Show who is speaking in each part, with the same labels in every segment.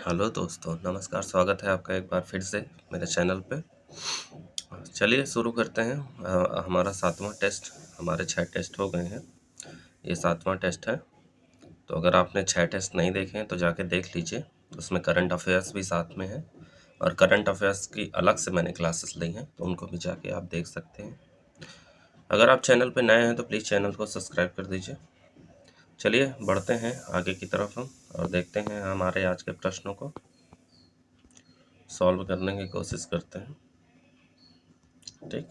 Speaker 1: Hello दोस्तों, नमस्कार। स्वागत है आपका एक बार फिर से मेरे चैनल पे। चलिए शुरू करते हैं। हमारा 7वां टेस्ट, हमारे 6 टेस्ट हो गए हैं, ये 7वां टेस्ट है। तो अगर आपने 6 टेस्ट नहीं देखे हैं तो जाके देख लीजिए, उसमें करंट अफेयर्स भी साथ में है और करंट अफेयर्स की अलग से मैंने क्लासेस ली हैं, तो उनको भी जाके आप देख सकते हैं। अगर आप चैनल पे नए हैं तो प्लीज़ चैनल को सब्सक्राइब कर दीजिए। चलिए बढ़ते हैं आगे की तरफ हम और देखते हैं हमारे आज के प्रश्नों को सॉल्व करने की कोशिश करते हैं। ठीक,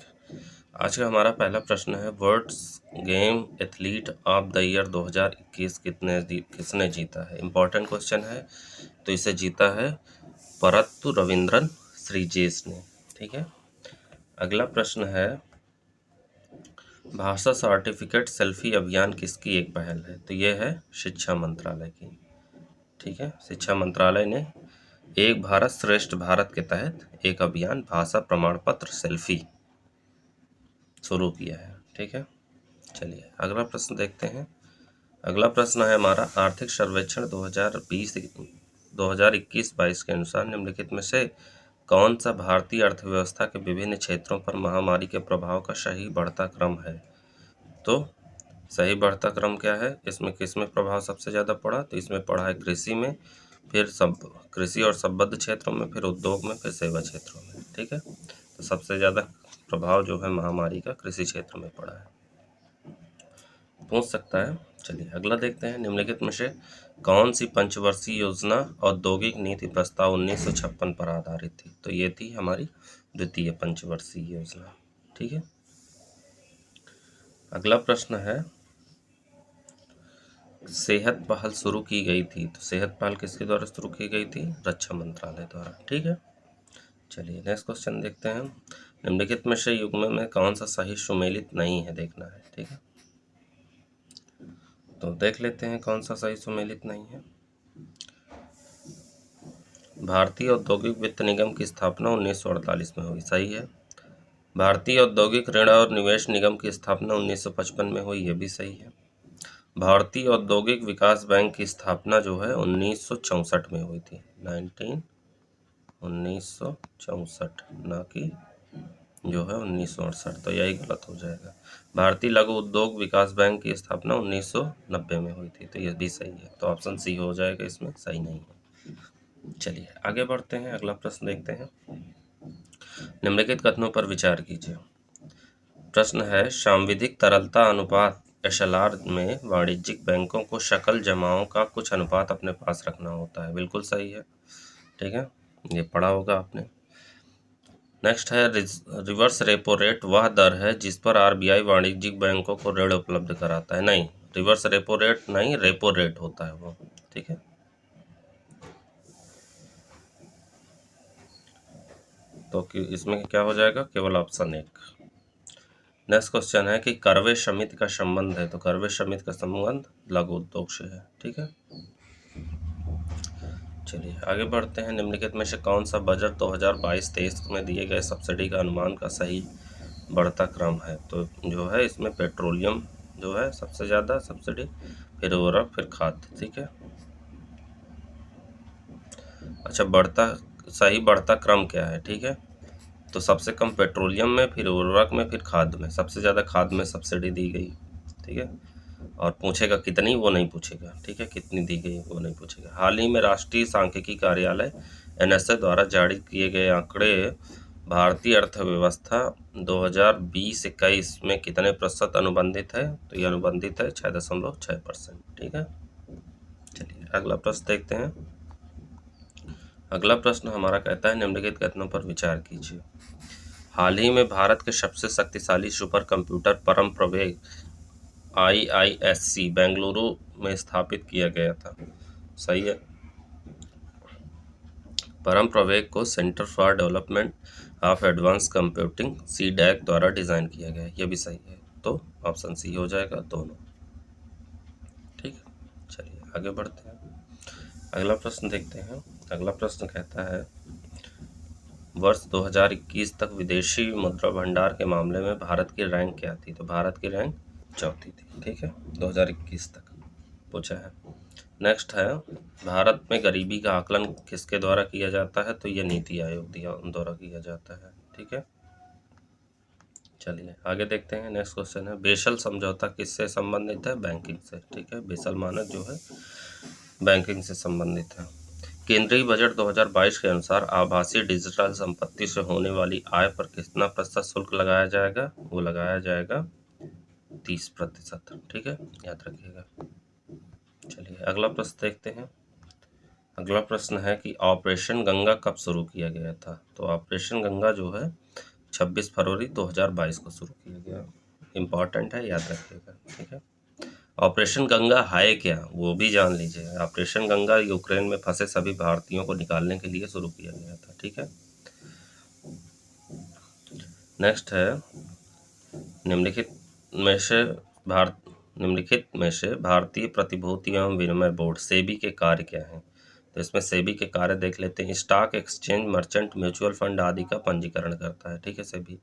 Speaker 1: आज का हमारा पहला प्रश्न है, words game athlete of the year 2021 किसने जीता है। इम्पॉर्टेंट क्वेश्चन है, तो इसे जीता है परत्तु रविंद्रन श्रीजेश ने। ठीक है, अगला प्रश्न है, भाषा सर्टिफिकेट सेल्फी अभियान किसकी एक पहल है। तो ये है शिक्षा मंत्रालय की। ठीक है, शिक्षा मंत्रालय ने एक भारत श्रेष्ठ भारत के तहत एक अभियान भाषा प्रमाण पत्र सेल्फी शुरू किया है। ठीक है, चलिए अगला प्रश्न देखते हैं। अगला प्रश्न है हमारा, आर्थिक सर्वेक्षण 2021-22 के अनुसार निम्नलिखित में से कौन सा भारतीय अर्थव्यवस्था के विभिन्न क्षेत्रों पर महामारी के प्रभाव का सही बढ़ता क्रम है। तो सही बढ़ता क्रम क्या है, इसमें किसमें प्रभाव सबसे ज़्यादा पड़ा। तो इसमें पड़ा है कृषि में, फिर सब कृषि और संबद्ध क्षेत्रों में, फिर उद्योग में, फिर सेवा क्षेत्रों में। ठीक है, तो सबसे ज़्यादा प्रभाव जो है महामारी का कृषि क्षेत्र में पड़ा है, पूछ सकता है। चलिए अगला देखते हैं, निम्नलिखित में से कौन सी पंचवर्षीय योजना औद्योगिक नीति प्रस्ताव 1956 पर आधारित थी। तो ये थी हमारी द्वितीय पंचवर्षीय योजना। ठीक है, अगला प्रश्न है, सेहत पहल शुरू की गई थी। तो सेहत पहल किसके द्वारा शुरू की गई थी, रक्षा मंत्रालय द्वारा। ठीक है, चलिए नेक्स्ट क्वेश्चन देखते हैं, निम्नलिखित में से युग्म में कौन सा सही सुमेलित नहीं है, देखना है। ठीक है, तो देख लेते हैं कौन सा सही सुमेलित नहीं है। भारतीय औद्योगिक वित्त निगम की स्थापना 1948 में हुई, सही है। भारतीय औद्योगिक ऋण और निवेश निगम की स्थापना 1955 में हुई, ये भी सही है। भारतीय औद्योगिक विकास बैंक की स्थापना जो है 1964 में हुई थी, 1964, ना कि जो है 1968, तो यही गलत हो जाएगा। भारतीय लघु उद्योग विकास बैंक की स्थापना 1990 में हुई थी, तो ये भी सही है। तो ऑप्शन सी हो जाएगा, इसमें सही नहीं है। चलिए आगे बढ़ते हैं, अगला प्रश्न देखते हैं। निम्नलिखित कथनों पर विचार कीजिए। प्रश्न है, सांविधिक तरलता अनुपात एसएलआर में वाणिज्यिक बैंकों को सकल जमाओं का कुछ अनुपात अपने पास रखना होता है, बिल्कुल सही है। ठीक है, ये पढ़ा होगा आपने। नेक्स्ट है, रिवर्स रेपो रेट वह दर है जिस पर आरबीआई वाणिज्यिक बैंकों को ऋण उपलब्ध कराता है। नहीं, रिवर्स रेपो रेट नहीं, रेपो रेट होता है वो। ठीक है, तो इसमें क्या हो जाएगा, केवल ऑप्शन 1। नेक्स्ट क्वेश्चन है कि करवे समिति का संबंध है। तो करवे समिति का संबंध लघु उद्योग से है। ठीक है, चलिए आगे बढ़ते हैं। निम्नलिखित में से कौन सा बजट 2022-23 में दिए गए सब्सिडी का अनुमान का सही बढ़ता क्रम है। तो जो है इसमें पेट्रोलियम जो है सबसे ज़्यादा सब्सिडी, फिर उर्वरक, फिर खाद। ठीक है, अच्छा सही बढ़ता क्रम क्या है। ठीक है, तो सबसे कम पेट्रोलियम में, फिर उर्वरक में, फिर खाद में, सबसे ज़्यादा खाद में सब्सिडी दी गई। ठीक है, और पूछेगा कितनी, वो नहीं पूछेगा। ठीक है, कितनी दी गई वो नहीं पूछेगा। हाल ही में राष्ट्रीय सांख्यिकी कार्यालय एनएसए द्वारा जारी किए गए आंकड़े भारतीय अर्थव्यवस्था 2020-21 में कितने प्रतिशत अनुबंधित है। तो ये अनुबंधित है 6.6%। ठीक है, चलिए अगला प्रश्न देखते हैं। अगला प्रश्न हमारा कहता है, निम्नलिखित कथनों पर विचार कीजिए। हाल ही में भारत के सबसे शक्तिशाली सुपर कंप्यूटर परम प्रवेग IISc बेंगलुरु में स्थापित किया गया था, सही है। परम प्रवेग को centre for development of advance computing CDAC द्वारा डिज़ाइन किया गया है, यह भी सही है। तो ऑप्शन सी हो जाएगा, दोनों। ठीक है, चलिए आगे बढ़ते हैं, अगला प्रश्न देखते हैं। अगला प्रश्न कहता है, वर्ष 2021 तक विदेशी मुद्रा भंडार के मामले में भारत की रैंक क्या थी। तो भारत की रैंक 4थी थी। ठीक है, 2021 तक पूछा है। नेक्स्ट है, भारत में गरीबी का आकलन किसके द्वारा किया जाता है? तो ये नीति आयोग द्वारा किया जाता है। ठीक है, चलिए आगे देखते हैं। नेक्स्ट क्वेश्चन है, बेसल समझौता किससे संबंधित है? बैंकिंग से। ठीक है, बेसल मानक जो है बैंकिंग से संबंधित है। केंद्रीय बजट 2022 के अनुसार आभासी डिजिटल संपत्ति से होने वाली आय पर कितना प्रतिशत शुल्क लगाया जाएगा? वो लगाया जाएगा 30%। ठीक है, याद रखिएगा। चलिए अगला प्रश्न देखते हैं। अगला प्रश्न है कि ऑपरेशन गंगा कब शुरू किया गया था? तो ऑपरेशन गंगा जो है 26 फरवरी 2022 को शुरू किया गया। इम्पॉर्टेंट है, याद रखिएगा। ठीक है, ऑपरेशन गंगा है क्या, वो भी जान लीजिए। ऑपरेशन गंगा यूक्रेन में फंसे सभी भारतीयों को निकालने के लिए शुरू किया गया था। ठीक है, नेक्स्ट है, निम्नलिखित में से भारत निम्नलिखित में से भारतीय प्रतिभूति एवं विनिमय बोर्ड सेबी के कार्य क्या हैं? तो इसमें सेबी के कार्य देख लेते हैं। Stock exchange, merchant, mutual fund आदि का पंजीकरण करता है। ठीक है, सेबी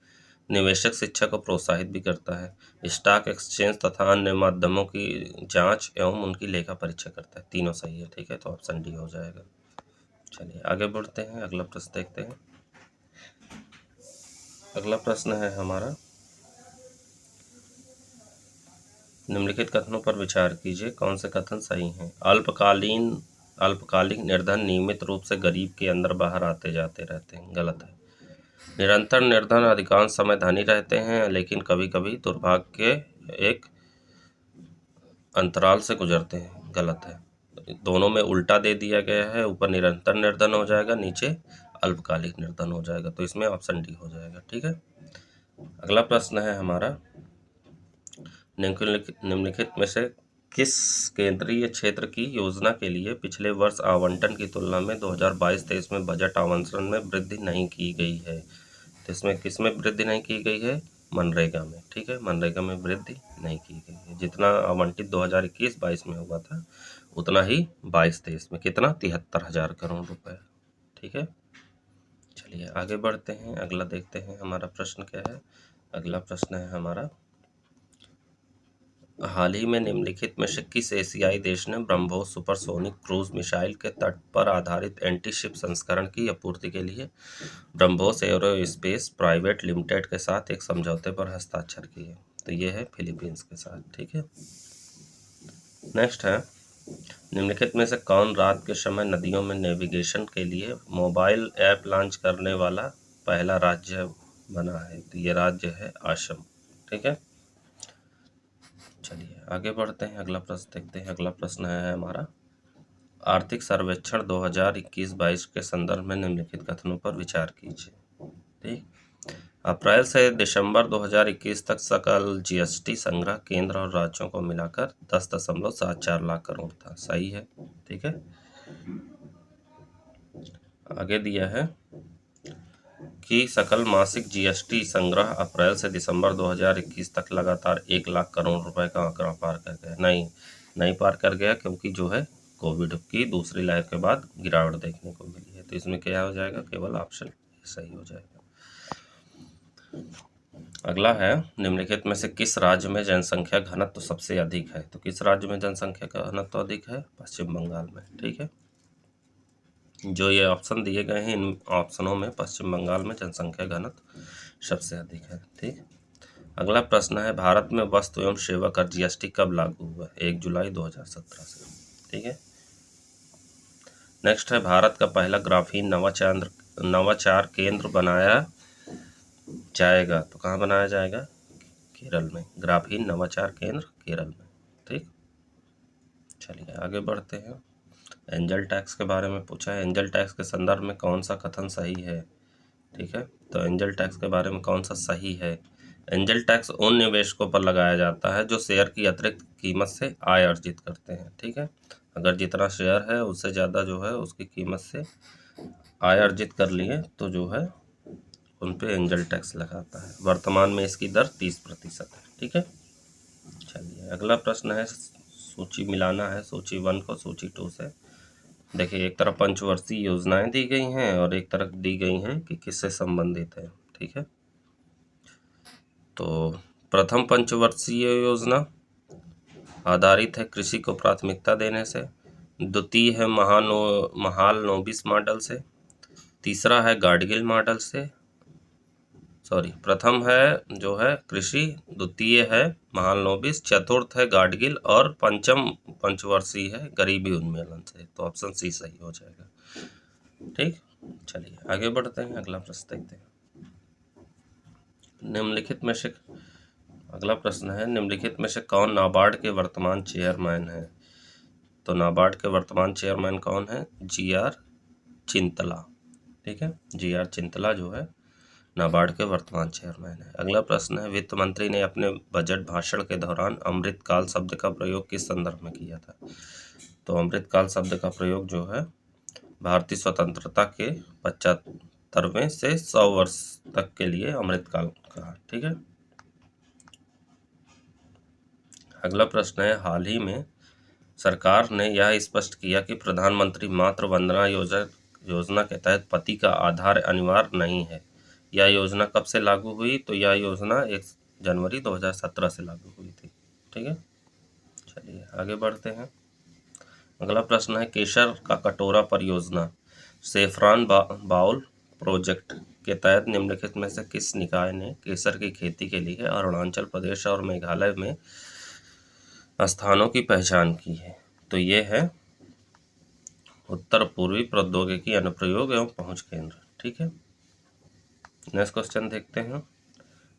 Speaker 1: निवेशक शिक्षा को प्रोत्साहित भी करता है। स्टॉक एक्सचेंज तथा अन्य माध्यमों की जांच एवं उनकी लेखा परीक्षा करता है। तीनों सही है। ठीक है, तो ऑप्शन डी हो जाएगा। चलिए आगे बढ़ते हैं, अगला प्रश्न देखते हैं। अगला प्रश्न है हमारा, निम्नलिखित कथनों पर विचार कीजिए, कौन से कथन सही हैं? अल्पकालिक निर्धन नियमित रूप से गरीब के अंदर बाहर आते जाते रहते हैं। गलत है। निरंतर निर्धन अधिकांश समय धनी रहते हैं, लेकिन कभी कभी दुर्भाग्य के एक अंतराल से गुजरते हैं। गलत है। दोनों में उल्टा दे दिया गया है। ऊपर निरंतर निर्धन हो जाएगा, नीचे अल्पकालिक निर्धन हो जाएगा। तो इसमें ऑप्शन डी हो जाएगा। ठीक है, अगला प्रश्न है हमारा, निम्नलिखित में से किस केंद्रीय क्षेत्र की योजना के लिए पिछले वर्ष आवंटन की तुलना में 2022-23 में बजट आवंटन में वृद्धि नहीं की गई है? तो इसमें किस में वृद्धि नहीं की गई है? मनरेगा में। ठीक है, मनरेगा में वृद्धि नहीं की गई है। जितना आवंटित 2021-22 में हुआ था उतना ही 22-23 में। कितना? 73,000 करोड़ रुपए। ठीक है, चलिए आगे बढ़ते हैं। अगला देखते हैं हमारा प्रश्न क्या है। अगला प्रश्न है हमारा, हाल ही में निम्नलिखित में से किस एशियाई देश ने ब्रह्मोस सुपरसोनिक क्रूज मिसाइल के तट पर आधारित एंटी शिप संस्करण की आपूर्ति के लिए ब्रह्मोस एरोस्पेस प्राइवेट लिमिटेड के साथ एक समझौते पर हस्ताक्षर किए? तो ये है फिलीपींस के साथ। ठीक है, नेक्स्ट है, निम्नलिखित में से कौन रात के समय नदियों में नेविगेशन के लिए मोबाइल ऐप लॉन्च करने वाला पहला राज्य बना है? तो ये राज्य है असम। ठीक है, चलिए आगे बढ़ते हैं। अगला प्रश्न देखते हैं। अगला प्रश्न है हमारा, आर्थिक सर्वेक्षण 2021-22 के संदर्भ में निम्नलिखित कथनों पर विचार कीजिए। ठीक, अप्रैल से दिसंबर 2021 तक सकल जीएसटी संग्रह केंद्र और राज्यों को मिलाकर 10.74 लाख करोड़ था। सही है। ठीक है, आगे दिया है कि सकल मासिक जीएसटी संग्रह अप्रैल से दिसंबर 2021 तक लगातार 1 लाख करोड़ रुपए का आंकड़ा पार कर गया। नहीं पार कर गया, क्योंकि जो है कोविड की दूसरी लहर के बाद गिरावट देखने को मिली है। तो इसमें क्या हो जाएगा? केवल ऑप्शन सही हो जाएगा। अगला है, निम्नलिखित में से किस राज्य में जनसंख्या घनत्व सबसे अधिक है? तो किस राज्य में जनसंख्या का घनत्व अधिक है? पश्चिम बंगाल में। ठीक है, जो ये ऑप्शन दिए गए हैं, इन ऑप्शनों में पश्चिम बंगाल में जनसंख्या घनत्व सबसे अधिक है। ठीक, अगला प्रश्न है, भारत में वस्तु एवं सेवा कर जीएसटी कब लागू हुआ? 1 जुलाई 2017 से। ठीक है, नेक्स्ट है, भारत का पहला ग्राफीन नवाचार केंद्र बनाया जाएगा। तो कहाँ बनाया जाएगा? केरल में। ग्राफीन नवाचार केंद्र केरल में। ठीक, चलिए आगे बढ़ते हैं। एंजल टैक्स के बारे में पूछा है। एंजल टैक्स के संदर्भ में कौन सा कथन सही है? ठीक है, तो एंजल टैक्स के बारे में कौन सा सही है? एंजल टैक्स उन निवेशकों पर लगाया जाता है जो शेयर की अतिरिक्त कीमत से आय अर्जित करते हैं। ठीक है, अगर जितना शेयर है उससे ज़्यादा जो है उसकी कीमत से आय अर्जित कर लिए तो जो है उन पे एंजल टैक्स लगाता है। वर्तमान में इसकी दर 30% है। ठीक है, चलिए अगला प्रश्न है, सूची मिलाना है सूची 1 को सूची 2 से। देखिए, एक तरफ पंचवर्षीय योजनाएं दी गई हैं और एक तरफ दी गई हैं कि किससे संबंधित है। ठीक है, तो प्रथम पंचवर्षीय योजना आधारित है कृषि को प्राथमिकता देने से। द्वितीय है महाल नोबिस मॉडल से, तीसरा है गाडगिल मॉडल से, प्रथम है जो है कृषि, द्वितीय है महाल नोबिस, चतुर्थ है गाडगिल और पंचम पंचवर्षीय है गरीबी उन्मूलन से। तो ऑप्शन सी सही हो जाएगा। ठीक, चलिए आगे बढ़ते हैं, अगला प्रश्न देखते हैं। निम्नलिखित में से, अगला प्रश्न है, निम्नलिखित में से कौन नाबार्ड के वर्तमान चेयरमैन है? तो नाबार्ड के वर्तमान चेयरमैन कौन है? GR चिंतला। ठीक है, GR चिंतला जो है नाबार्ड के वर्तमान चेयरमैन है। अगला प्रश्न है, वित्त मंत्री ने अपने बजट भाषण के दौरान अमृतकाल शब्द का प्रयोग किस संदर्भ में किया था? तो अमृतकाल शब्द का प्रयोग जो है भारतीय स्वतंत्रता के 75वें से 100 वर्ष तक के लिए अमृतकाल कहा। ठीक है, अगला प्रश्न है, हाल ही में सरकार ने यह स्पष्ट किया कि प्रधानमंत्री मातृ वंदना योजना के तहत पति का आधार अनिवार्य नहीं है। यह योजना कब से लागू हुई? तो यह योजना 1 जनवरी 2017 से लागू हुई थी। ठीक है, चलिए आगे बढ़ते हैं। अगला प्रश्न है, केसर का कटोरा परियोजना सेफ्रॉन बाउल प्रोजेक्ट के तहत निम्नलिखित में से किस निकाय ने केसर की खेती के लिए अरुणाचल प्रदेश और मेघालय में स्थानों की पहचान की है? तो ये है उत्तर पूर्वी प्रौद्योगिकी अनुप्रयोग एवं पहुंच केंद्र। ठीक है, नेक्स्ट क्वेश्चन देखते हैं।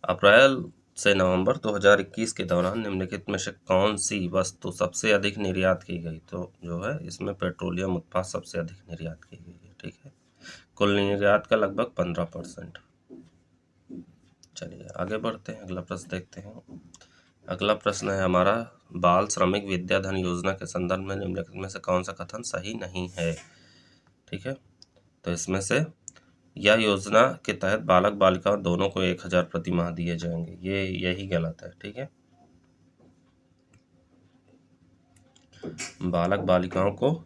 Speaker 1: अप्रैल से नवंबर 2021 के दौरान निम्नलिखित में से कौन सी वस्तु सबसे अधिक निर्यात की गई? तो जो है इसमें पेट्रोलियम उत्पाद सबसे अधिक निर्यात की गई है। ठीक है, कुल निर्यात का लगभग 15%। चलिए आगे बढ़ते हैं, अगला प्रश्न देखते हैं। अगला प्रश्न है हमारा, बाल श्रमिक विद्याधन योजना के संदर्भ में निम्नलिखित में से कौन सा कथन सही नहीं है? ठीक है, तो इसमें से यह योजना के तहत बालक बालिकाओं दोनों को 1000 प्रति माह दिए जाएंगे, यही गलत है। ठीक है, बालक बालिकाओं को,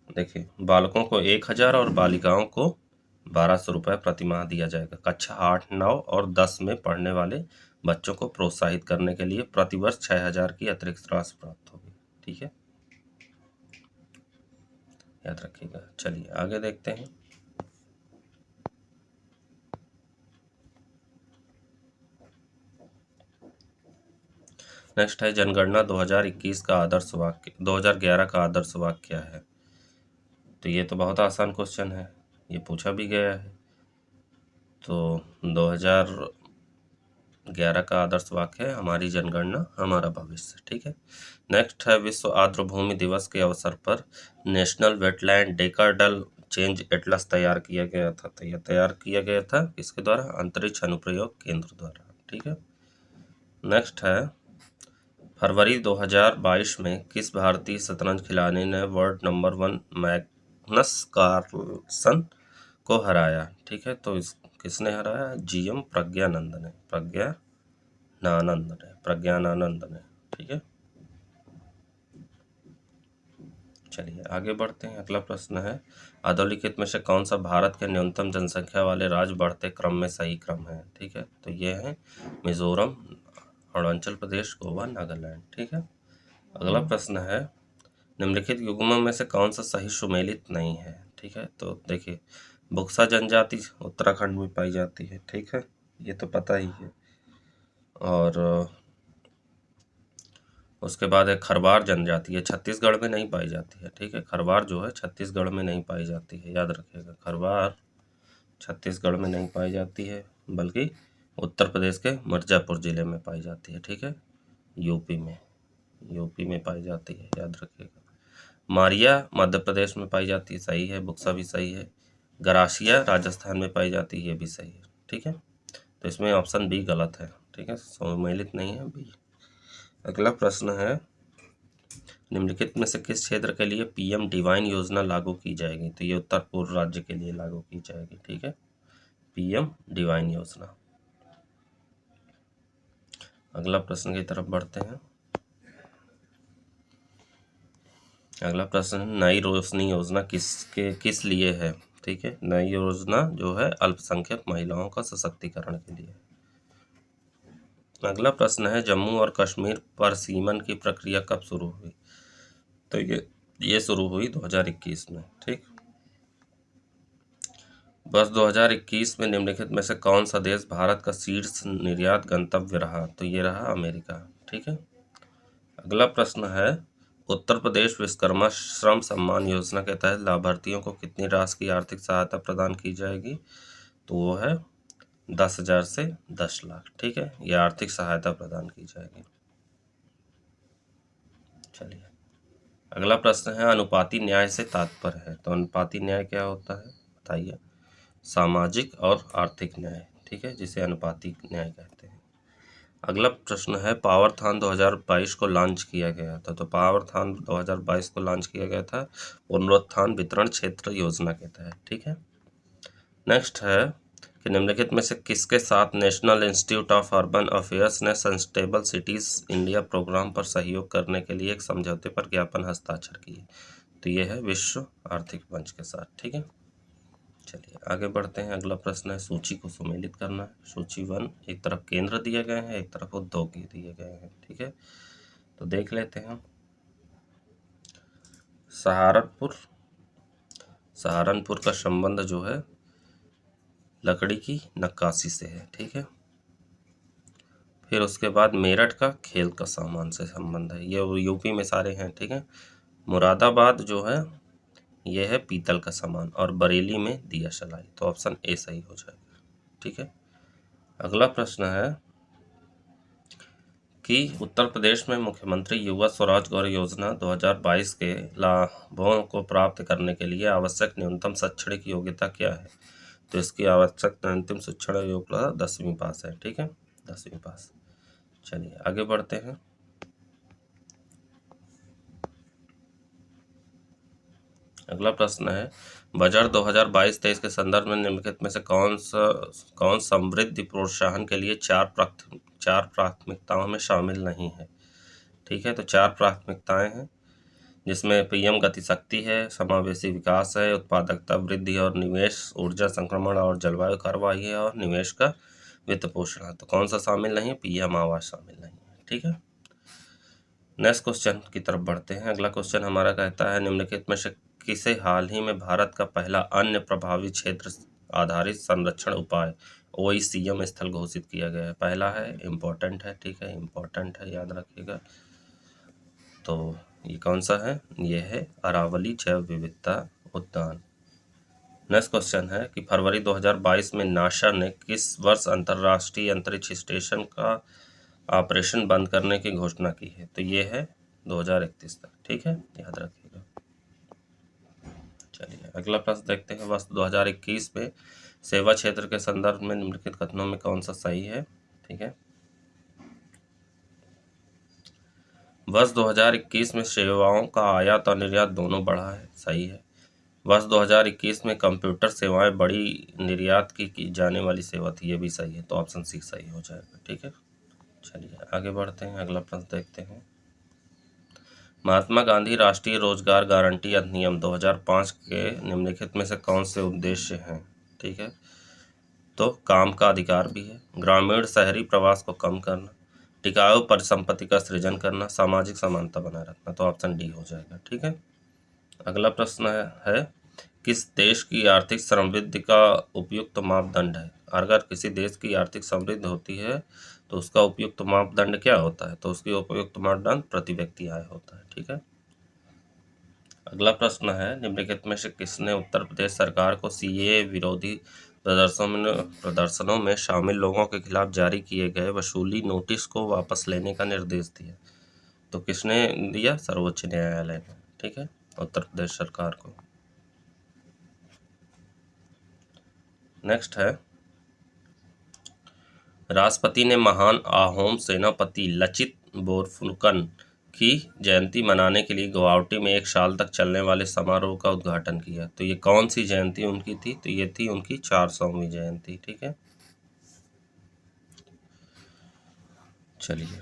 Speaker 1: देखिए बालकों को 1000 और बालिकाओं को 1200 रुपये प्रति माह दिया जाएगा। कक्षा 8, 9 और 10 में पढ़ने वाले बच्चों को प्रोत्साहित करने के लिए प्रतिवर्ष 6000 की अतिरिक्त राशि प्राप्त होगी। ठीक है, याद रखिएगा। चलिए आगे देखते हैं। नेक्स्ट है, जनगणना 2021 का आदर्श वाक्य, 2011 का आदर्श वाक्य क्या है? तो ये तो बहुत आसान क्वेश्चन है, ये पूछा भी गया है। तो 2011 का आदर्श वाक्य है, हमारी जनगणना हमारा भविष्य। ठीक है, नेक्स्ट है, विश्व आर्द्रभूमि दिवस के अवसर पर नेशनल वेटलैंड डेकाडल चेंज एटलस तैयार किया गया था। तो यह तैयार किया गया था किसके द्वारा? अंतरिक्ष अनुप्रयोग केंद्र द्वारा। ठीक है, नेक्स्ट है, फरवरी 2022 में किस भारतीय शतरंज खिलाड़ी ने वर्ल्ड नंबर 1 मैग्नस कार्लसन को हराया? ठीक है, तो किसने हराया? GM प्रज्ञानानंद ने। ठीक है, चलिए आगे बढ़ते हैं। अगला प्रश्न है, अधोलिखित में से कौन सा भारत के न्यूनतम जनसंख्या वाले राज्य बढ़ते क्रम में सही क्रम है? ठीक है, तो ये है मिजोरम, अरुणाचल प्रदेश, गोवा, नागालैंड। ठीक है, अगला प्रश्न है, निम्नलिखित युग्मों में से कौन सा सही सुमेलित नहीं है? ठीक है, तो देखिए बुक्सा जनजाति उत्तराखंड में पाई जाती है। ठीक है, ये तो पता ही है। और उसके बाद है खरवार जनजाति, है छत्तीसगढ़ में नहीं पाई जाती है। ठीक है, खरवार जो है छत्तीसगढ़ में नहीं पाई जाती है, याद रखिएगा। खरवार छत्तीसगढ़ में नहीं पाई जाती है, बल्कि उत्तर प्रदेश के मिर्ज़ापुर ज़िले में पाई जाती है। ठीक है, यूपी में पाई जाती है, याद रखिएगा। मारिया मध्य प्रदेश में पाई जाती है, सही है। बुक्सा भी सही है। गरासिया राजस्थान में पाई जाती है, ये भी सही है। ठीक है, तो इसमें ऑप्शन बी गलत है। ठीक है, सम्मिलित नहीं है बी। अगला प्रश्न है, निम्नलिखित में से किस क्षेत्र के लिए PM डिवाइन योजना लागू की जाएगी? तो ये उत्तर पूर्व राज्य के लिए लागू की जाएगी। ठीक है, PM डिवाइन योजना। अगला प्रश्न की तरफ बढ़ते हैं। अगला प्रश्न, नई रोशनी योजना किस लिए है? ठीक है, नई योजना जो है अल्पसंख्यक महिलाओं का सशक्तिकरण के लिए। अगला प्रश्न है, जम्मू और कश्मीर पर सीमन की प्रक्रिया कब शुरू हुई? तो ये ये शुरू हुई 2021 में। ठीक, वर्ष 2021 में निम्नलिखित में से कौन सा देश भारत का शीर्ष निर्यात गंतव्य रहा? तो ये रहा अमेरिका। ठीक है, अगला प्रश्न है, उत्तर प्रदेश विश्वकर्मा श्रम सम्मान योजना के तहत लाभार्थियों को कितनी राशि की आर्थिक सहायता प्रदान की जाएगी? तो वो है 10,000 से 10 लाख। ठीक है, ये आर्थिक सहायता प्रदान की जाएगी। चलिए, अगला प्रश्न है, अनुपाती न्याय से तात्पर्य है। तो अनुपाती न्याय क्या होता है बताइए? सामाजिक और आर्थिक न्याय। ठीक है, जिसे अनुपाती न्याय कहते हैं। अगला प्रश्न है, पावरथॉन 2022 को लॉन्च किया गया था। तो पावरथॉन 2022 को लॉन्च किया गया था पुनरुत्थान वितरण क्षेत्र योजना के तहत। ठीक है, नेक्स्ट है कि निम्नलिखित में से किसके साथ national institute of urban affairs ने सस्टेनेबल सिटीज इंडिया प्रोग्राम पर सहयोग करने के लिए एक समझौते पर ज्ञापन हस्ताक्षर किए? तो ये है विश्व आर्थिक मंच के साथ। ठीक है, चलिए आगे बढ़ते हैं। अगला प्रश्न है, सूची को सुमेलित करना है। सूची 1, एक तरफ केंद्र दिए गए हैं, एक तरफ उद्योग दिए गए हैं। ठीक है, तो देख लेते हैं। सहारनपुर का संबंध जो है लकड़ी की नक्काशी से है। ठीक है, फिर उसके बाद मेरठ का खेल का सामान से संबंध है, ये यूपी में सारे हैं। ठीक है, मुरादाबाद जो है ये है पीतल का सामान, और बरेली में दिया सलाई। तो ऑप्शन ए सही हो जाएगा। ठीक है, अगला प्रश्न है कि उत्तर प्रदेश में मुख्यमंत्री युवा स्वराज गौरव योजना 2022 के लाभों को प्राप्त करने के लिए आवश्यक न्यूनतम शैक्षणिक योग्यता क्या है? तो इसकी आवश्यक न्यूनतम शिक्षण योग्यता 10वीं पास है। ठीक है, 10वीं पास। चलिए आगे बढ़ते हैं। अगला प्रश्न है, बजट 2022-23 के संदर्भ में निम्नलिखित में से कौन समृद्धि प्रोत्साहन के लिए चार प्राथमिकताओं में शामिल नहीं है? ठीक है, तो 4 प्राथमिकताएं हैं, जिसमें पीएम गति शक्ति है, समावेशी विकास है, उत्पादकता वृद्धि और निवेश, ऊर्जा संक्रमण और जलवायु कार्रवाई है, और निवेश का वित्त पोषण है। तो कौन सा शामिल नहीं है? पीएम आवास शामिल नहीं है। ठीक है, नेक्स्ट क्वेश्चन की तरफ बढ़ते हैं। अगला क्वेश्चन हमारा कहता है, निम्नलिखित में से किसे हाल ही में भारत का पहला अन्य प्रभावी क्षेत्र आधारित संरक्षण उपाय OECM स्थल घोषित किया गया है? पहला है, इम्पोर्टेंट है। ठीक है, इम्पोर्टेंट है, याद रखिएगा। तो ये कौन सा है? ये है अरावली जैव विविधता उद्यान। नेक्स्ट क्वेश्चन है कि फरवरी 2022 में नासा ने किस वर्ष अंतर्राष्ट्रीय अंतरिक्ष स्टेशन का ऑपरेशन बंद करने की घोषणा की है? तो ये है 2031 तक। ठीक है, याद रखिएगा। चलिए अगला प्रश्न देखते हैं। वर्ष 2021 में सेवा क्षेत्र के संदर्भ में निम्नलिखित कथनों में कौन सा सही है? ठीक है, वर्ष 2021 में सेवाओं का आयात और निर्यात दोनों बढ़ा है। सही है। वर्ष 2021 में कंप्यूटर सेवाएं बड़ी निर्यात की जाने वाली सेवा थी। ये भी सही है। तो ऑप्शन सी सही हो जाएगा। ठीक है, चलिए आगे बढ़ते हैं। अगला प्रश्न देखते हैं। महात्मा गांधी राष्ट्रीय रोजगार गारंटी अधिनियम 2005 के निम्नलिखित में से कौन से उद्देश्य हैं? ठीक है, तो काम का अधिकार भी है, ग्रामीण शहरी प्रवास को कम करना, टिकाऊ परिसंपत्ति का सृजन करना, सामाजिक समानता बनाए रखना। तो ऑप्शन डी हो जाएगा। ठीक है, अगला प्रश्न है किस देश की आर्थिक समृद्धि का उपयुक्त मापदंड है? अगर किसी देश की आर्थिक समृद्धि होती है तो उसका उपयुक्त मापदंड क्या होता है? तो उसकी उपयुक्त मापदंड प्रति व्यक्ति आय होता है। ठीक है, अगला प्रश्न है, निम्नलिखित में से किसने उत्तर प्रदेश सरकार को CAA विरोधी प्रदर्शनों में शामिल लोगों के खिलाफ जारी किए गए वसूली नोटिस को वापस लेने का निर्देश दिया? तो किसने दिया? सर्वोच्च न्यायालय ने। ठीक है, उत्तर प्रदेश सरकार को। नेक्स्ट है, राष्ट्रपति ने महान अहोम सेनापति लचित बोरफुकन की जयंती मनाने के लिए गुवाहाटी में 1 साल तक चलने वाले समारोह का उद्घाटन किया। तो ये कौन सी जयंती उनकी थी? तो ये थी उनकी 400वीं जयंती। ठीक है, चलिए।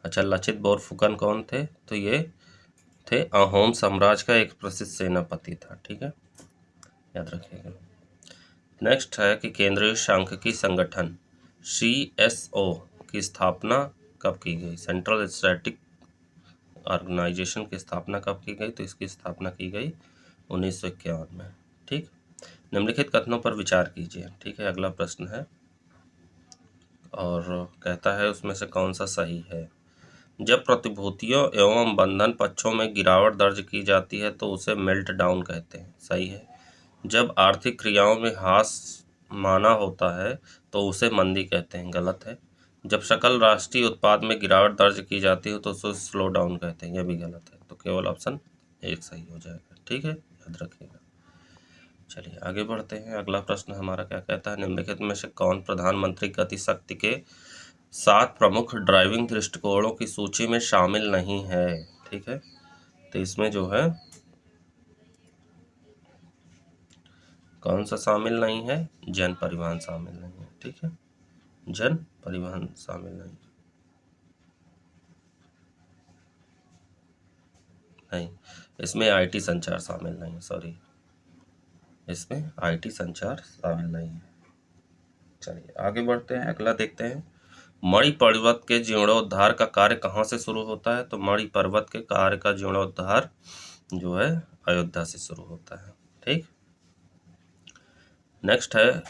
Speaker 1: अच्छा, लचित बोरफुकन कौन थे? तो ये थे अहोम साम्राज्य का एक प्रसिद्ध सेनापति था। ठीक है, याद रखिएगा। नेक्स्ट है कि केंद्रीय सांख्यिकी संगठन CSO की स्थापना कब की गई? सेंट्रल स्टैटिक ऑर्गेनाइजेशन की स्थापना कब की गई? तो इसकी स्थापना की गई 1951 में। ठीक, निम्नलिखित कथनों पर विचार कीजिए। ठीक है, अगला प्रश्न है और कहता है उसमें से कौन सा सही है। जब प्रतिभूतियों एवं बंधन पक्षों में गिरावट दर्ज की जाती है तो उसे मेल्ट डाउन कहते हैं, सही है। जब आर्थिक क्रियाओं में ह्रास माना होता है तो उसे मंदी कहते हैं, गलत है। जब सकल राष्ट्रीय उत्पाद में गिरावट दर्ज की जाती है तो उसे स्लो डाउन कहते हैं, यह भी गलत है। तो केवल ऑप्शन एक सही हो जाएगा। ठीक है, याद रखिएगा। चलिए आगे बढ़ते हैं। अगला प्रश्न हमारा क्या कहता है, निम्नलिखित में से कौन प्रधानमंत्री गति शक्ति के 7 प्रमुख ड्राइविंग दृष्टिकोणों की सूची में शामिल नहीं है? ठीक है, तो इसमें जो है कौन सा शामिल नहीं है? जन परिवहन शामिल नहीं है। ठीक है, जन परिवहन शामिल नहीं, इसमें आईटी संचार शामिल नहीं है, सॉरी, इसमें आईटी संचार शामिल नहीं है। चलिए आगे बढ़ते हैं। अगला देखते हैं, मणि पर्वत के जीर्णोद्धार का कार्य कहाँ से शुरू होता है? तो मणि पर्वत के कार्य का जीर्णोद्धार जो है अयोध्या से शुरू होता है। ठीक, नेक्स्ट है,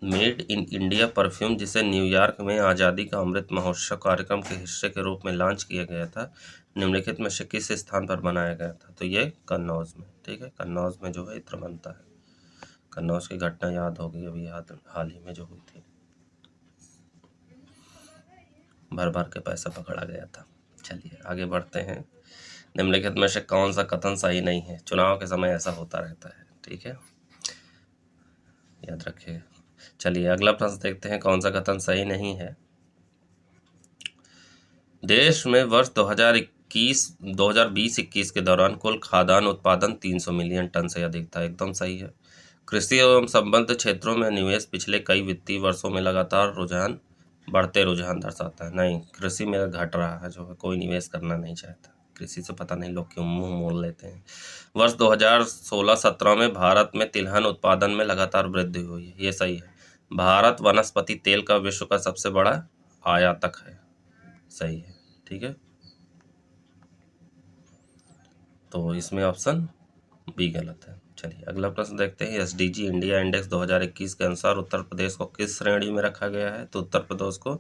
Speaker 1: मेड इन इंडिया परफ्यूम जिसे न्यूयॉर्क में आज़ादी का अमृत महोत्सव कार्यक्रम के हिस्से के रूप में लॉन्च किया गया था, निम्नलिखित में से किस स्थान पर बनाया गया था? तो ये कन्नौज में। ठीक है, कन्नौज में जो है इत्र बनता है। कन्नौज की घटना याद होगी अभी हाल ही में जो हुई थी, भर भर के पैसा पकड़ा गया था। चलिए आगे बढ़ते हैं। निम्नलिखित में से कौन सा कथन सही नहीं है? चुनाव के समय ऐसा होता रहता है। ठीक है, याद रखिए। चलिए अगला प्रश्न देखते हैं, कौन सा कथन सही नहीं है। देश में वर्ष 2020-21 के दौरान कुल खाद्यान्न उत्पादन 300 मिलियन टन से अधिक था, एकदम सही है। कृषि एवं संबद्ध क्षेत्रों में निवेश पिछले कई वित्तीय वर्षों में लगातार बढ़ते रुझान दर्शाता है। नहीं, कृषि में घट रहा है, जो है कोई निवेश करना नहीं चाहता कृषि से, पता नहीं लोग क्यों मुंह मोड़ लेते हैं। वर्ष 2016-17 में भारत में तिलहन उत्पादन में लगातार वृद्धि हुई है, ये सही है। भारत वनस्पति तेल का विश्व का सबसे बड़ा आयातक है, सही है। ठीक है, तो इसमें ऑप्शन बी गलत है। चलिए अगला प्रश्न देखते हैं, एसडीजी इंडिया इंडेक्स 2021 के अनुसार उत्तर प्रदेश को किस श्रेणी में रखा गया है? तो उत्तर प्रदेश को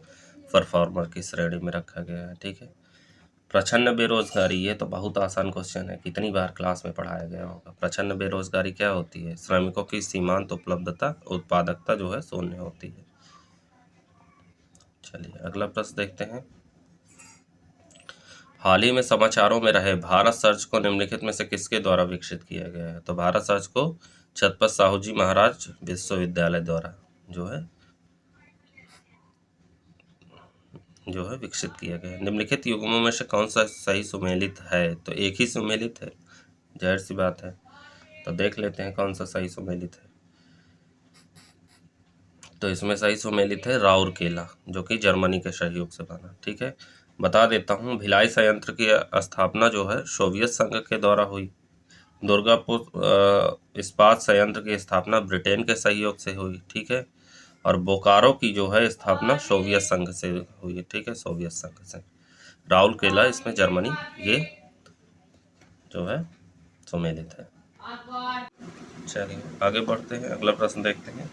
Speaker 1: परफॉर्मर की श्रेणी में रखा गया है। ठीक है, प्रछन्न बेरोजगारी, ये तो बहुत आसान क्वेश्चन है, कितनी बार क्लास में पढ़ाया गया होगा। प्रछन्न बेरोजगारी क्या होती है? श्रमिकों की सीमांत उपलब्धता, उत्पादकता जो है शून्य होती है। चलिए अगला प्रश्न देखते हैं, हाल ही में समाचारों में रहे भारत सर्च को निम्नलिखित में से किसके द्वारा विकसित किया गया है? तो भारत सर्च को छत्रपति साहू जी महाराज विश्वविद्यालय द्वारा जो है विकसित किया गया है। निम्नलिखित युग्मों में से कौन सा सही सुमेलित है? तो एक ही सुमेलित है, जाहिर सी बात है। तो देख लेते हैं कौन सा सही सुमेलित है। तो इसमें सही सुमेलित है राउरकेला, जो कि जर्मनी के सहयोग से बना। ठीक है, बता देता हूँ, भिलाई संयंत्र की स्थापना जो है सोवियत संघ के द्वारा हुई। दुर्गापुर इस्पात संयंत्र की स्थापना ब्रिटेन के सहयोग से हुई। ठीक है, और बोकारो की जो है स्थापना सोवियत संघ से हुई। ठीक है, सोवियत संघ से। राउरकेला इसमें जर्मनी, ये जो है सुमेलित है। चलिए आगे बढ़ते हैं, अगला प्रश्न देखते हैं।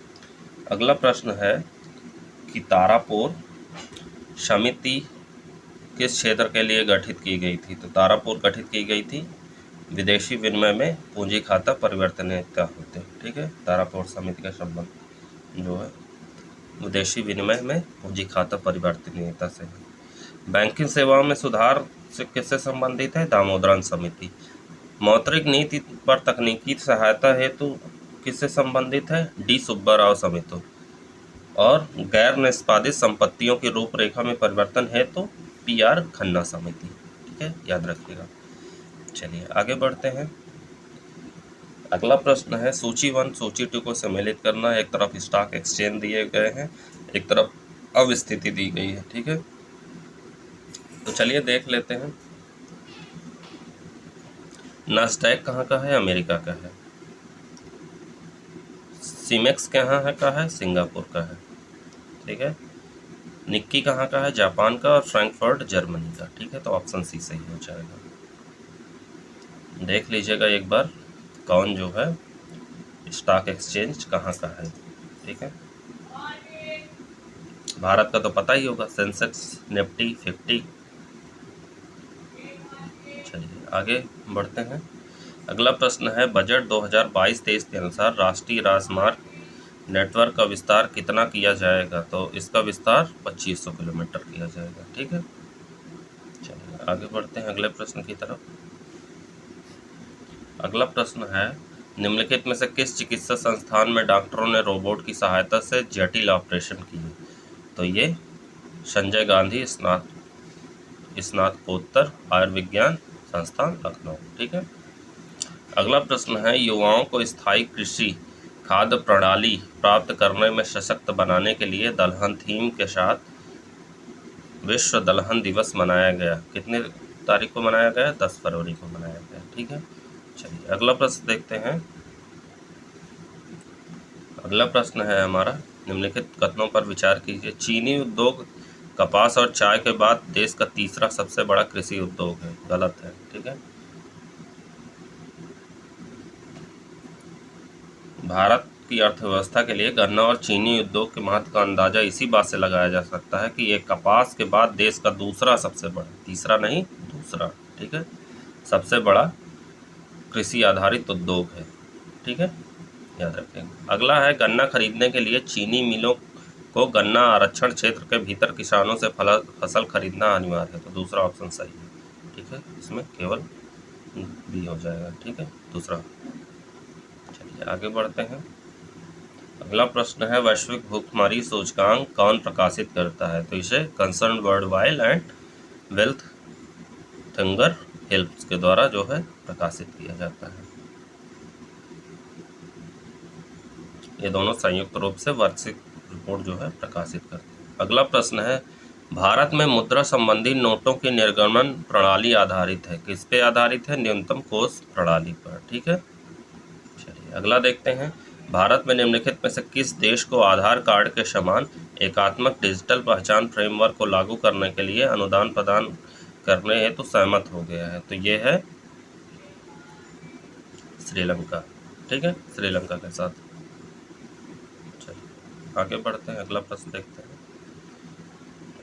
Speaker 1: अगला प्रश्न है कि तारापुर समिति किस क्षेत्र के लिए गठित की गई थी? तो तारापुर गठित की गई थी विदेशी विनिमय में पूंजी खाता परिवर्तनीयता होते। ठीक है, तारापुर समिति का संबंध जो है विदेशी विनिमय में पूंजी खाता परिवर्तनीयता से है। बैंकिंग सेवाओं में सुधार से किससे संबंधित है? दामोदरन समिति। मौद्रिक नीति पर तकनीकी सहायता हेतु किससे संबंधित है? डी सुब्बा राव समिति। और गैर निष्पादित संपत्तियों की रूपरेखा में परिवर्तन है तो PR खन्ना समिति। ठीक है, याद रखिएगा। चलिए आगे बढ़ते हैं। अगला प्रश्न है, सूची 1 सूची 2 को सम्मिलित करना। एक तरफ स्टॉक एक्सचेंज दिए गए हैं, एक तरफ अवस्थिति दी गई है। ठीक है, तो चलिए देख लेते हैं। नास्डैक कहाँ का है? अमेरिका का है। सीमेक्स कहाँ है का है? सिंगापुर का है। ठीक है, निक्की कहाँ का है? जापान का। और फ्रैंकफर्ट जर्मनी का। ठीक है, तो ऑप्शन सी सही हो जाएगा। देख लीजिएगा एक बार कौन जो है स्टॉक एक्सचेंज कहाँ का है। ठीक है, भारत का तो पता ही होगा, सेंसेक्स, निफ्टी 50। चलिए आगे बढ़ते हैं। अगला प्रश्न है, बजट 2022-23 के अनुसार राष्ट्रीय राजमार्ग नेटवर्क का विस्तार कितना किया जाएगा? तो इसका विस्तार 2500 किलोमीटर किया जाएगा। ठीक है, चलिए आगे बढ़ते हैं अगले प्रश्न की तरफ। अगला प्रश्न है, निम्नलिखित में से किस चिकित्सा संस्थान में डॉक्टरों ने रोबोट की सहायता से जटिल ऑपरेशन किए? तो ये संजय गांधी स्नातकोत्तर आयुर्विज्ञान संस्थान लखनऊ। ठीक है, अगला प्रश्न है, युवाओं को स्थायी कृषि खाद्य प्रणाली प्राप्त करने में सशक्त बनाने के लिए दलहन थीम के साथ विश्व दलहन दिवस मनाया गया। कितने तारीख को मनाया गया? 10 फरवरी को मनाया गया। ठीक है, चलिए अगला प्रश्न देखते हैं। अगला प्रश्न है हमारा, निम्नलिखित कथनों पर विचार कीजिए। चीनी उद्योग कपास और चाय के बाद देश का तीसरा सबसे बड़ा कृषि उद्योग है। गलत है। ठीक है, भारत की अर्थव्यवस्था के लिए गन्ना और चीनी उद्योग के महत्व का अंदाजा इसी बात से लगाया जा सकता है कि ये कपास के बाद देश का दूसरा सबसे बड़ा, तीसरा नहीं दूसरा, ठीक है, सबसे बड़ा कृषि आधारित उद्योग है। ठीक है, याद रखें। अगला है, गन्ना खरीदने के लिए चीनी मिलों को गन्ना आरक्षण क्षेत्र के भीतर किसानों से फसल खरीदना अनिवार्य है। तो दूसरा ऑप्शन सही है। ठीक है, इसमें केवल बी हो जाएगा। ठीक है, दूसरा। चलिए आगे बढ़ते हैं। अगला प्रश्न है, वैश्विक भुखमरी सूचकांक कौन प्रकाशित करता है? तो इसे concern world wide and wealth thinker helps के द्वारा जो है प्रकाशित किया जाता है। ये दोनों संयुक्त रूप से वार्षिक रिपोर्ट जो है प्रकाशित करते हैं। अगला प्रश्न है, भारत में मुद्रा संबंधी नोटों की निर्गमन प्रणाली आधारित है। किस पे आधारित है? न्यूनतम कोष प्रणाली पर। ठीक है, चलिए अगला देखते हैं। भारत में निम्नलिखित में से किस देश को आधार कार्ड के समान एकात्मक डिजिटल पहचान फ्रेमवर्क को लागू करने के लिए अनुदान प्रदान करने हेतु सहमत हो गया है? तो ये है श्रीलंका। ठीक है, श्रीलंका के साथ। चलिए आगे बढ़ते हैं, अगला प्रश्न देखते हैं।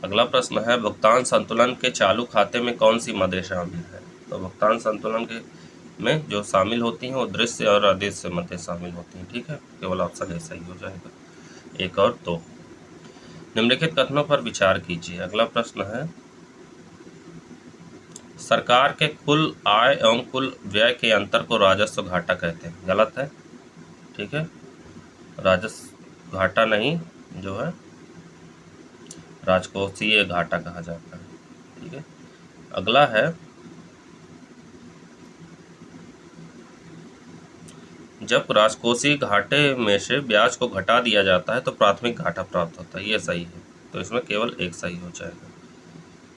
Speaker 1: अगला प्रश्न है, भुगतान संतुलन के चालू खाते में कौन सी मदें शामिल है? तो भुगतान संतुलन के में जो शामिल होती हैं वो दृश्य और अदृश्य मदें शामिल होती हैं। ठीक है, केवल ऑप्शन ए सही हो जाएगा, 1 और 2। निम्नलिखित कथनों पर विचार कीजिए। अगला प्रश्न है, सरकार के कुल आय एवं कुल व्यय के अंतर को राजस्व घाटा कहते हैं। गलत है। ठीक है, राजस्व घाटा नहीं, जो है राजकोषीय घाटा कहा जाता है। ठीक है, अगला है, जब राजकोषीय घाटे में से ब्याज को घटा दिया जाता है तो प्राथमिक घाटा प्राप्त होता है। ये सही है, तो इसमें केवल एक सही हो जाएगा।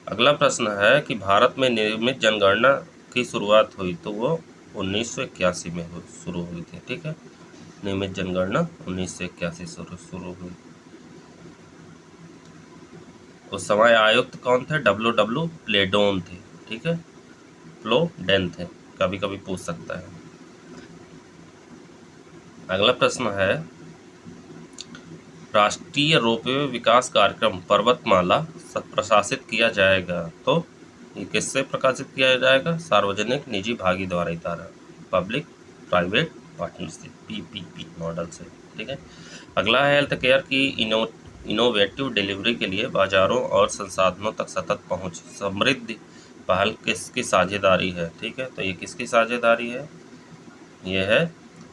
Speaker 1: अगला प्रश्न है कि भारत में नियमित जनगणना की शुरुआत हुई तो वो 1981 में शुरू हुई थी। ठीक है, नियमित जनगणना 1981 शुरू हुई। उस समय आयुक्त कौन थे? डब्ल्यू प्लेडोन थे। ठीक है, प्लोडेन थे, कभी कभी पूछ सकता है। अगला प्रश्न है, राष्ट्रीय रोपवे विकास कार्यक्रम पर्वतमाला प्रशासित किया जाएगा। तो ये किससे प्रकाशित किया जाएगा? सार्वजनिक निजी भागीदारी द्वारा, public private partnership, PPP model से। ठीक है, अगला है, हेल्थ केयर की इनोवेटिव डिलीवरी के लिए बाजारों और संसाधनों तक सतत पहुंच समृद्धि पहल किसकी साझेदारी है? ठीक है, तो ये किसकी साझेदारी है? ये है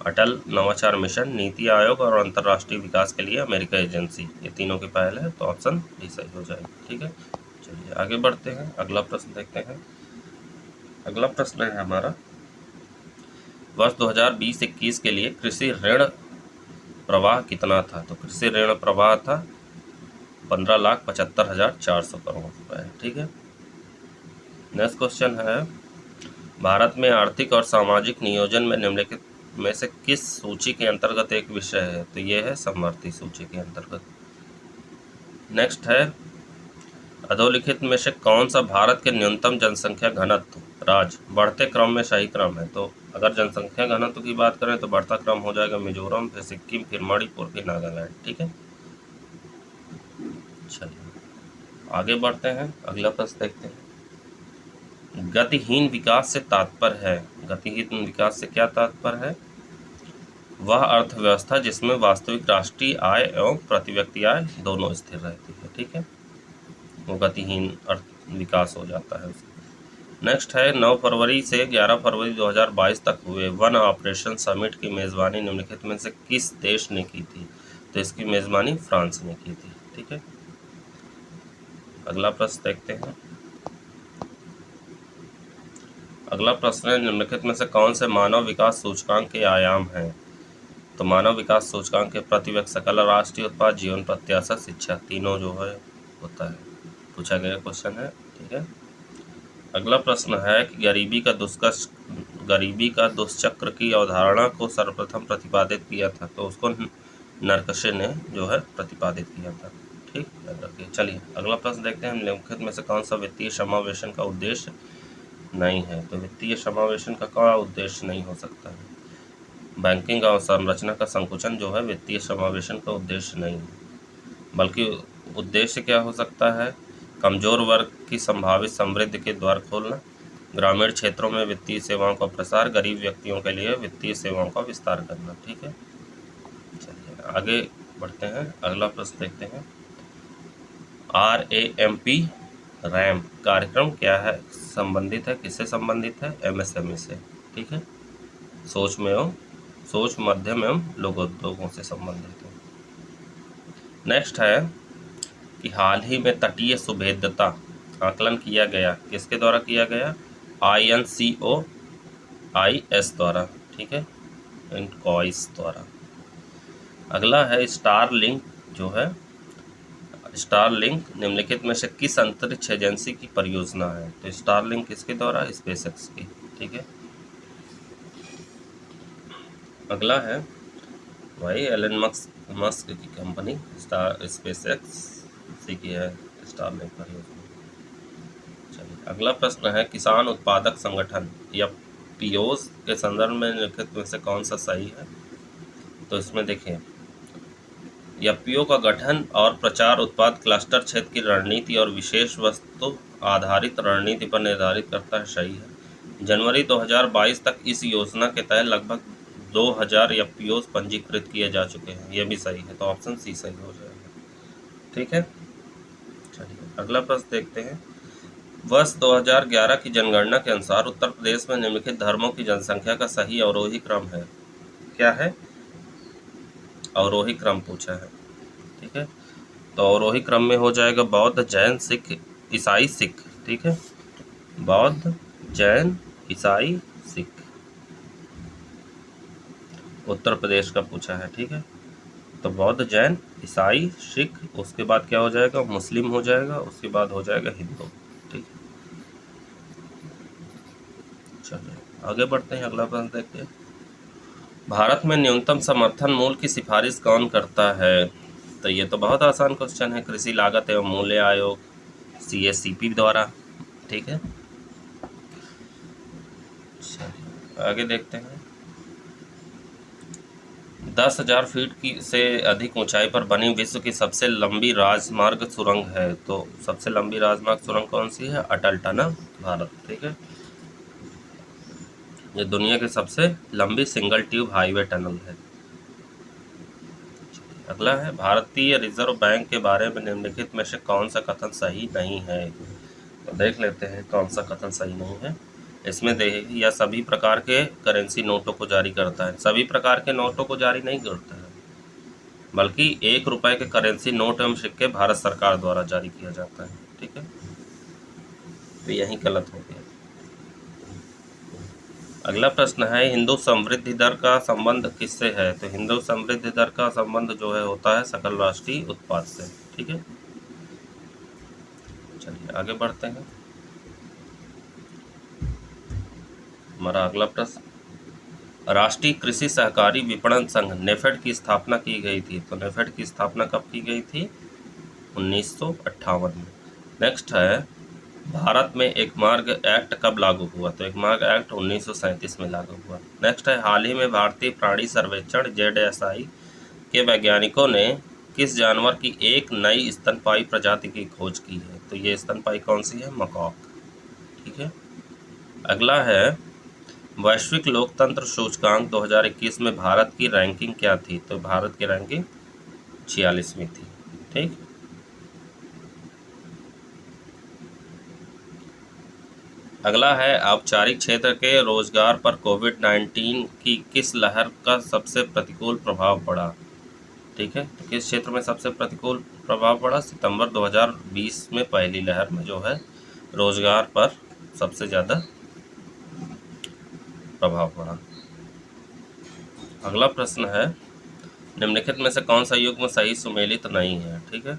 Speaker 1: अटल नवाचार मिशन, नीति आयोग और अंतर्राष्ट्रीय विकास के लिए अमेरिका एजेंसी। ये तीनों की पहल है, तो ऑप्शन डी सही हो जाएगी। ठीक है, चलिए आगे बढ़ते हैं, अगला प्रश्न देखते हैं। अगला प्रश्न है हमारा, वर्ष 2020-21 के लिए कृषि ऋण प्रवाह कितना था? तो कृषि ऋण प्रवाह था 15,75,400 करोड़ रुपए। ठीक है, नेक्स्ट क्वेश्चन है, भारत में आर्थिक और सामाजिक नियोजन में निम्नलिखित में से किस सूची के अंतर्गत एक विषय है? तो ये है समवर्ती सूची के अंतर्गत। नेक्स्ट है, अधोलिखित में से कौन सा भारत के न्यूनतम जनसंख्या घनत्व राज्य बढ़ते क्रम में सही क्रम है, तो अगर जनसंख्या घनत्व की बात करें तो बढ़ता क्रम हो जाएगा मिजोरम, फिर सिक्किम, फिर मणिपुर, फिर नागालैंड। ठीक है, चलिए आगे बढ़ते हैं, अगला प्रश्न देखते हैं। गतिहीन विकास से तात्पर्य है, गतिहीन विकास से क्या तात्पर्य है? वह अर्थव्यवस्था जिसमें वास्तविक राष्ट्रीय आय एवं प्रति व्यक्ति आय दोनों स्थिर रहती है। ठीक है, वो गतिहीन अर्थ विकास हो जाता है उसका। नेक्स्ट है 9 फरवरी से 11 फरवरी 2022 तक हुए वन ऑपरेशन समिट की मेज़बानी निम्नलिखित में से किस देश ने की थी? तो इसकी मेज़बानी फ्रांस ने की थी। ठीक है, अगला प्रश्न देखते हैं। अगला प्रश्न है निम्नलिखित में से कौन से मानव विकास सूचकांक के आयाम हैं? तो मानव विकास सूचकांक के प्रति व्यक्ति सकल राष्ट्रीय उत्पाद, जीवन प्रत्याशा, शिक्षा, तीनों जो है होता है, पूछा गया क्वेश्चन है। ठीक है, अगला प्रश्न है कि गरीबी का दुष्चक्र की अवधारणा को सर्वप्रथम प्रतिपादित किया था, तो उसको नरकशे ने जो है प्रतिपादित किया था। ठीक, याद रखिए। चलिए अगला प्रश्न देखते हैं, निम्नलिखित में से कौन सा वित्तीय समावेशन का उद्देश्य नहीं है? तो वित्तीय समावेशन का क्या उद्देश्य नहीं हो सकता है? बैंकिंग और संरचना का संकुचन जो है वित्तीय समावेशन का उद्देश्य नहीं है, बल्कि उद्देश्य क्या हो सकता है? कमजोर वर्ग की संभावित समृद्धि के द्वार खोलना, ग्रामीण क्षेत्रों में वित्तीय सेवाओं का प्रसार, गरीब व्यक्तियों के लिए वित्तीय सेवाओं का विस्तार करना। ठीक है, चलिए आगे बढ़ते हैं, अगला प्रश्न देखते हैं। RAMP रैम्प कार्यक्रम क्या है, संबंधित है, किससे संबंधित है? MSME से। ठीक है, सोच मध्यम एवं लघु उद्योगों से संबंधित है। नेक्स्ट है कि हाल ही में तटीय सुभेद्यता आकलन किया गया, किसके द्वारा किया गया? INCOIS द्वारा। ठीक है, इनकॉइस द्वारा। अगला है स्टारलिंक जो है, स्टारलिंक निम्नलिखित में से किस अंतरिक्ष एजेंसी की परियोजना है? तो स्टारलिंक किसके द्वारा? स्पेसएक्स की। ठीक है, अगला है भाई एलन मस्क की कंपनी स्पेसएक्स की है स्टारलिंक परियोजना। चलिए अगला प्रश्न है किसान उत्पादक संगठन या पीओस के संदर्भ में निम्नलिखित में से कौन सा सही है? तो इसमें देखिए, एफपीओ का गठन और प्रचार उत्पाद क्लस्टर क्षेत्र की रणनीति और विशेष वस्तु आधारित रणनीति पर निर्धारित करता है, सही है। जनवरी 2022 तक इस योजना के तहत लगभग 2000 एफपीओ पंजीकृत किए जा चुके हैं, यह भी सही है, तो ऑप्शन सी सही हो जाएगा। ठीक है, चलिए अगला प्रश्न देखते हैं। वर्ष 2011 की जनगणना के अनुसार उत्तर प्रदेश में निम्नलिखित धर्मों की जनसंख्या का सही अवरोही क्रम है, क्या है? अवरोही क्रम पूछा है। ठीक है, तो अवरोही क्रम में हो जाएगा बौद्ध, जैन, सिख, ईसाई, सिख। ठीक है, बौद्ध, जैन, ईसाई, सिख, उत्तर प्रदेश का पूछा है। ठीक है, तो बौद्ध, जैन, ईसाई, सिख, उसके बाद क्या हो जाएगा? मुस्लिम हो जाएगा, उसके बाद हो जाएगा हिंदू। ठीक है, चलिए आगे बढ़ते हैं, अगला प्रश्न देखते हैं। भारत में न्यूनतम समर्थन मूल्य की सिफारिश कौन करता है? तो ये तो बहुत आसान क्वेश्चन है, कृषि लागत एवं मूल्य आयोग, CACP द्वारा। ठीक है, आगे देखते हैं। 10,000 फीट की से अधिक ऊंचाई पर बनी विश्व की सबसे लंबी राजमार्ग सुरंग है, तो सबसे लंबी राजमार्ग सुरंग कौन सी है? अटल टनल भारत। ठीक है, ये दुनिया की सबसे लंबी सिंगल ट्यूब हाईवे टनल है। अगला है भारतीय रिजर्व बैंक के बारे में निम्नलिखित में से कौन सा कथन सही नहीं है? तो देख लेते हैं कौन सा कथन सही नहीं है। इसमें देखिए, यह सभी प्रकार के करेंसी नोटों को जारी करता है, सभी प्रकार के नोटों को जारी नहीं करता है, बल्कि 1 रुपए के करेंसी नोट एवं सिक्के भारत सरकार द्वारा जारी किया जाता है। ठीक है, तो यही गलत हो गया। अगला प्रश्न है हिंदू समृद्धि दर का संबंध किससे है? तो हिंदू समृद्धि दर का संबंध जो है होता है सकल राष्ट्रीय उत्पाद से। ठीक है, चलिए आगे बढ़ते हैं। हमारा अगला प्रश्न, राष्ट्रीय कृषि सहकारी विपणन संघ नेफेड की स्थापना की गई थी, तो नेफेड की स्थापना कब की गई थी? 1958 में। नेक्स्ट है भारत में एक मार्ग एक्ट कब लागू हुआ? तो एक मार्ग एक्ट 1937 में लागू हुआ। नेक्स्ट है, हाल ही में भारतीय प्राणी सर्वेक्षण JSI के वैज्ञानिकों ने किस जानवर की एक नई स्तनपायी प्रजाति की खोज की है? तो ये स्तनपायी कौन सी है? मकॉक। ठीक है। अगला है, वैश्विक लोकतंत्र सूचकांक 2021 में भारत की रैंकिंग क्या थी? तो भारत की रैंकिंग 46वीं थी। ठीक। अगला है, औपचारिक क्षेत्र के रोजगार पर कोविड-19 की किस लहर का सबसे प्रतिकूल प्रभाव पड़ा? ठीक है, तो किस क्षेत्र में सबसे प्रतिकूल प्रभाव पड़ा? सितंबर 2020 में पहली लहर में जो है रोजगार पर सबसे ज़्यादा प्रभाव पड़ा। अगला प्रश्न है, निम्नलिखित में से कौन सा युग्म सही सुमेलित नहीं है? ठीक है,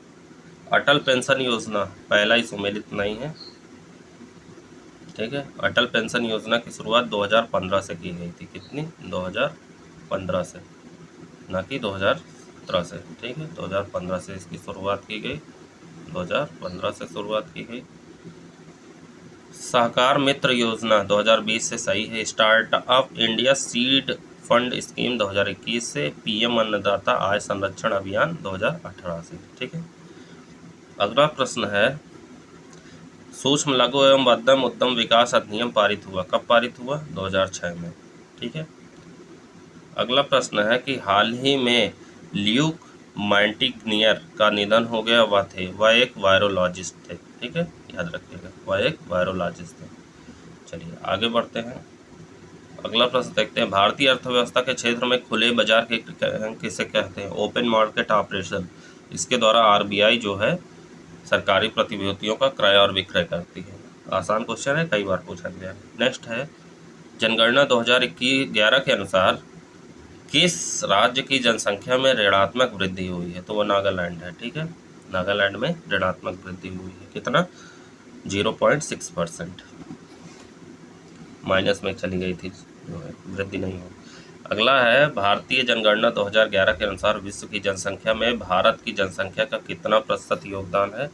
Speaker 1: अटल पेंशन योजना पहला ही सुमेलित नहीं है। ठीक है, अटल पेंशन योजना की शुरुआत 2015 से की गई थी। कितनी? 2015 से, ना कि 2017 से। ठीक है, 2015 से इसकी शुरुआत की गई, 2015 से शुरुआत की गई। सहकार मित्र योजना 2020 से सही है। Startup India seed fund scheme 2021 से। PM अन्नदाता आय संरक्षण अभियान 2018 से। ठीक है। अगला प्रश्न है, सूक्ष्म लघु एवं मध्यम उद्यम विकास अधिनियम पारित हुआ। कब पारित हुआ? 2006 में। ठीक है। अगला प्रश्न है कि हाल ही में ल्यूक मैंटिग्नियर का निधन हो गया। वह एक वायरोलॉजिस्ट थे। ठीक है, याद रखिएगा, वह एक वायरोलॉजिस्ट थे। चलिए आगे बढ़ते हैं। अगला प्रश्न देखते हैं, भारतीय अर्थव्यवस्था के क्षेत्र में खुले बाजार के किसे कहते हैं? Open market operation. इसके द्वारा RBI जो है सरकारी प्रतिभूतियों का क्रय और विक्रय करती है। आसान क्वेश्चन है, कई बार पूछा गया है। नेक्स्ट है, जनगणना 2011 के अनुसार किस राज्य की जनसंख्या में ऋणात्मक वृद्धि हुई है? तो वो नागालैंड है। ठीक है, नागालैंड में ऋणात्मक वृद्धि हुई है। कितना? 0.6%, माइनस में चली गई थी, जो है वृद्धि नहीं हुई। अगला है, भारतीय जनगणना 2011 के अनुसार विश्व की जनसंख्या में भारत की जनसंख्या का कितना प्रतिशत योगदान है?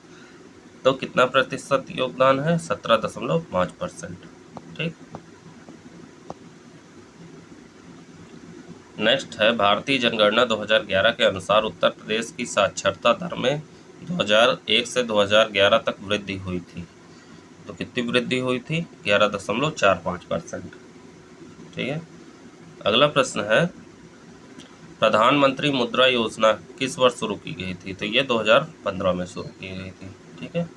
Speaker 1: तो कितना प्रतिशत योगदान है? 17.5%। ठीक। नेक्स्ट है, भारतीय जनगणना 2011 के अनुसार उत्तर प्रदेश की साक्षरता दर में 2001 से 2011 तक वृद्धि हुई थी। तो कितनी वृद्धि हुई थी? 11.45%। ठीक है। अगला प्रश्न है, प्रधानमंत्री मुद्रा योजना किस वर्ष शुरू की गई थी? तो ये 2015 में शुरू की गई थी। ठीक है।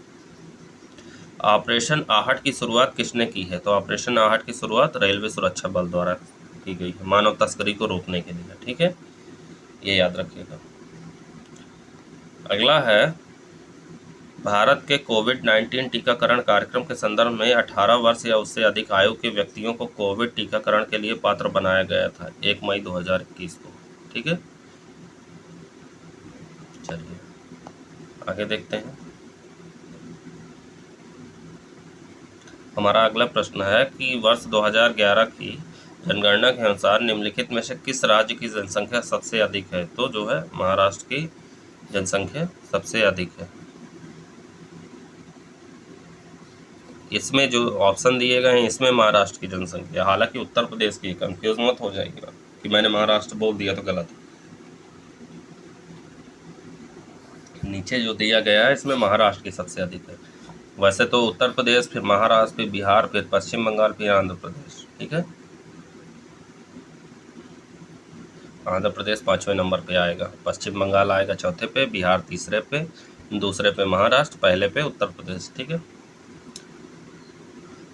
Speaker 1: ऑपरेशन आहट की शुरुआत किसने की है? तो ऑपरेशन आहट की शुरुआत रेलवे सुरक्षा बल द्वारा की गई है, मानव तस्करी को रोकने के लिए। ठीक है, ये याद रखिएगा। अगला है, भारत के कोविड-19 टीकाकरण कार्यक्रम के संदर्भ में 18 वर्ष या उससे अधिक आयु के व्यक्तियों को कोविड टीकाकरण के लिए पात्र बनाया गया था 1 मई 2021 को। ठीक है, चलिए आगे देखते हैं। हमारा अगला प्रश्न है कि वर्ष 2011 की जनगणना के अनुसार निम्नलिखित में से किस राज्य की जनसंख्या सबसे अधिक है? तो जो है महाराष्ट्र की जनसंख्या सबसे अधिक है। इसमें जो ऑप्शन दिए गए हैं इसमें महाराष्ट्र की जनसंख्या, हालांकि उत्तर प्रदेश की, कंफ्यूज मत हो जाएगा कि मैंने महाराष्ट्र बोल दिया तो गलत। नीचे जो दिया गया है इसमें महाराष्ट्र की सबसे अधिक है। वैसे तो उत्तर प्रदेश, फिर महाराष्ट्र, फिर बिहार, फिर पश्चिम बंगाल, फिर आंध्र प्रदेश। ठीक है, आंध्र प्रदेश 5वें नंबर पे आएगा, पश्चिम बंगाल आएगा चौथे पे, बिहार तीसरे पे, दूसरे पे महाराष्ट्र, पहले पे उत्तर प्रदेश। ठीक है।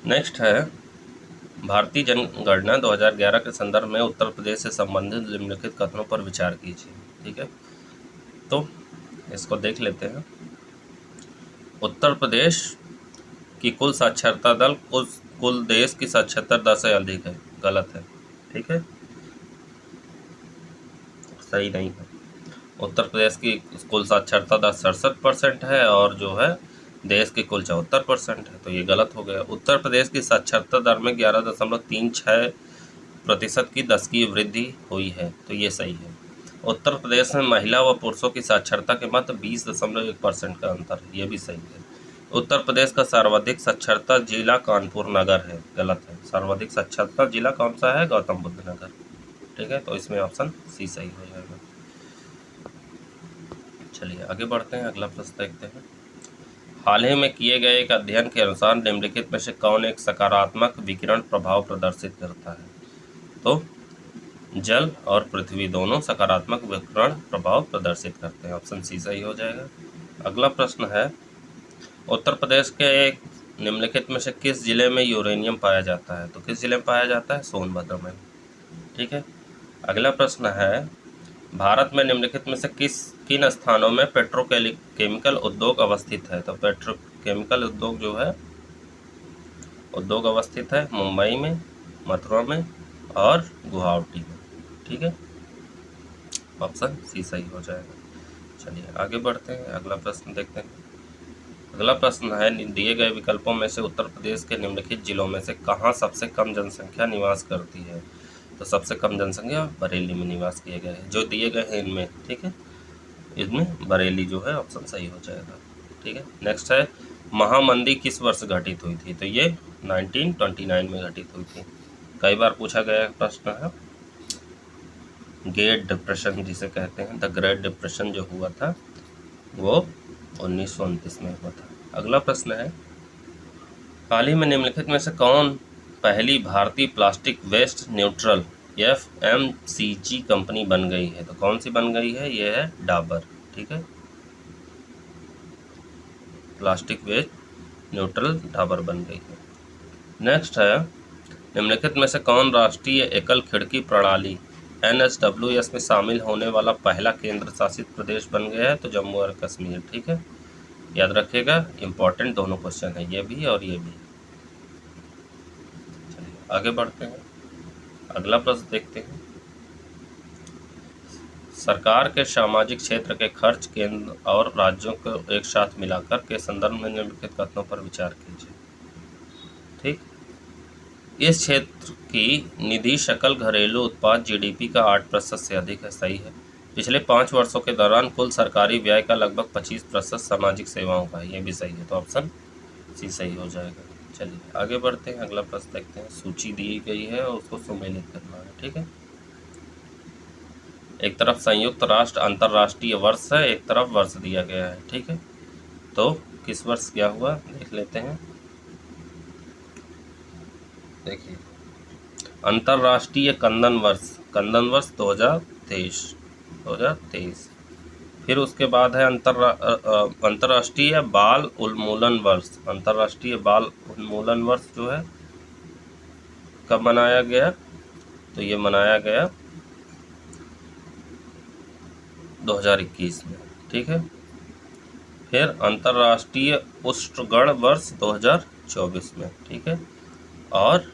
Speaker 1: नेक्स्ट है, भारतीय जनगणना 2011 के संदर्भ में उत्तर प्रदेश से संबंधित निम्नलिखित कथनों पर विचार कीजिए। ठीक है, तो इसको देख लेते हैं। उत्तर प्रदेश की कुल साक्षरता दर कुल देश की साक्षरता दर से अधिक है। गलत है। ठीक है, सही नहीं है। उत्तर प्रदेश की कुल साक्षरता दर 67% है और जो है देश की कुल 74% है, तो ये गलत हो गया। उत्तर प्रदेश की साक्षरता दर में 11.36% की दशकीय वृद्धि हुई है, तो ये सही है। उत्तर प्रदेश में महिला व पुरुषों की साक्षरता के मध्य 20.1% का अंतर है, ये भी सही है। उत्तर प्रदेश का सर्वाधिक साक्षरता जिला कानपुर नगर है, गलत है। सर्वाधिक साक्षरता जिला कौन सा है? गौतम बुद्ध नगर। ठीक है, तो इसमें ऑप्शन सी सही हो जाएगा। चलिए आगे बढ़ते हैं, अगला प्रश्न देखते हैं। हाल ही में किए गए एक अध्ययन के अनुसार निम्नलिखित में से कौन एक सकारात्मक विकिरण प्रभाव प्रदर्शित करता है? तो जल और पृथ्वी दोनों सकारात्मक विकिरण प्रभाव प्रदर्शित करते हैं, ऑप्शन सी सही हो जाएगा। अगला प्रश्न है, उत्तर प्रदेश के एक निम्नलिखित में से किस जिले में यूरेनियम पाया जाता है? तो किस जिले में पाया जाता है? सोनभद्र में। ठीक है, अगला प्रश्न है, भारत में निम्नलिखित में से किन स्थानों में पेट्रोकेमिकल उद्योग अवस्थित है? तो पेट्रोकेमिकल उद्योग जो है उद्योग अवस्थित है मुंबई में, मथुरा में और गुवाहाटी में। ठीक है, ऑप्शन सी सही हो जाएगा। चलिए आगे बढ़ते हैं, अगला प्रश्न देखते हैं। अगला प्रश्न है, दिए गए विकल्पों में से उत्तर प्रदेश के निम्नलिखित जिलों में से कहाँ सबसे कम जनसंख्या निवास करती है? तो सबसे कम जनसंख्या बरेली में निवास किए गए हैं, जो दिए गए हैं इनमें। ठीक है, इसमें बरेली जो है ऑप्शन सही हो जाएगा। ठीक है, नेक्स्ट है, महामंदी किस वर्ष घटित हुई थी? तो ये 1929 में घटित हुई थी। कई बार पूछा गया प्रश्न है, ग्रेट डिप्रेशन जिसे कहते हैं, द ग्रेट डिप्रेशन जो हुआ था वो 1929 में हुआ था। अगला प्रश्न है, हाल ही में निम्नलिखित में से कौन पहली भारतीय plastic waste neutral FMCG company बन गई है? तो कौन सी बन गई है? ये है डाबर। ठीक है, प्लास्टिक वेस्ट न्यूट्रल डाबर बन गई है। नेक्स्ट है, निम्नलिखित में से कौन राष्ट्रीय एकल खिड़की प्रणाली NSWS में शामिल होने वाला पहला केंद्र शासित प्रदेश बन गया है? तो जम्मू और कश्मीर। ठीक है, याद रखिएगा, इंपॉर्टेंट दोनों क्वेश्चन है, ये भी और ये भी। चलिए आगे बढ़ते हैं, अगला प्रश्न देखते हैं। सरकार के सामाजिक क्षेत्र के खर्च केंद्र और राज्यों को एक साथ मिलाकर के संदर्भ में निम्नलिखित कथनों पर विचार कीजिए। ठीक, इस क्षेत्र की निधि सकल घरेलू उत्पाद GDP का 8% से अधिक है, सही है। पिछले 5 वर्षों के दौरान कुल सरकारी व्यय का लगभग 25% सामाजिक सेवाओं का है, ये भी सही है, तो ऑप्शन सी सही हो जाएगा। चलिए आगे बढ़ते हैं, अगला प्रश्न देखते हैं। सूची दी गई है और उसको सुमेलित करना है। ठीक है, एक तरफ संयुक्त राष्ट्र अंतर्राष्ट्रीय वर्ष है, एक तरफ वर्ष दिया गया है। ठीक है, तो किस वर्ष क्या हुआ देख लेते हैं। देखिए, अंतर्राष्ट्रीय कंदन वर्ष 2023। फिर उसके बाद है अंतर्राष्ट्रीय बाल उन्मूलन वर्ष। अंतर्राष्ट्रीय बाल उन्मूलन वर्ष जो है कब मनाया गया? तो ये मनाया गया 2021 में। ठीक है, फिर अंतर्राष्ट्रीय उष्णगण वर्ष 2024 में। ठीक है, और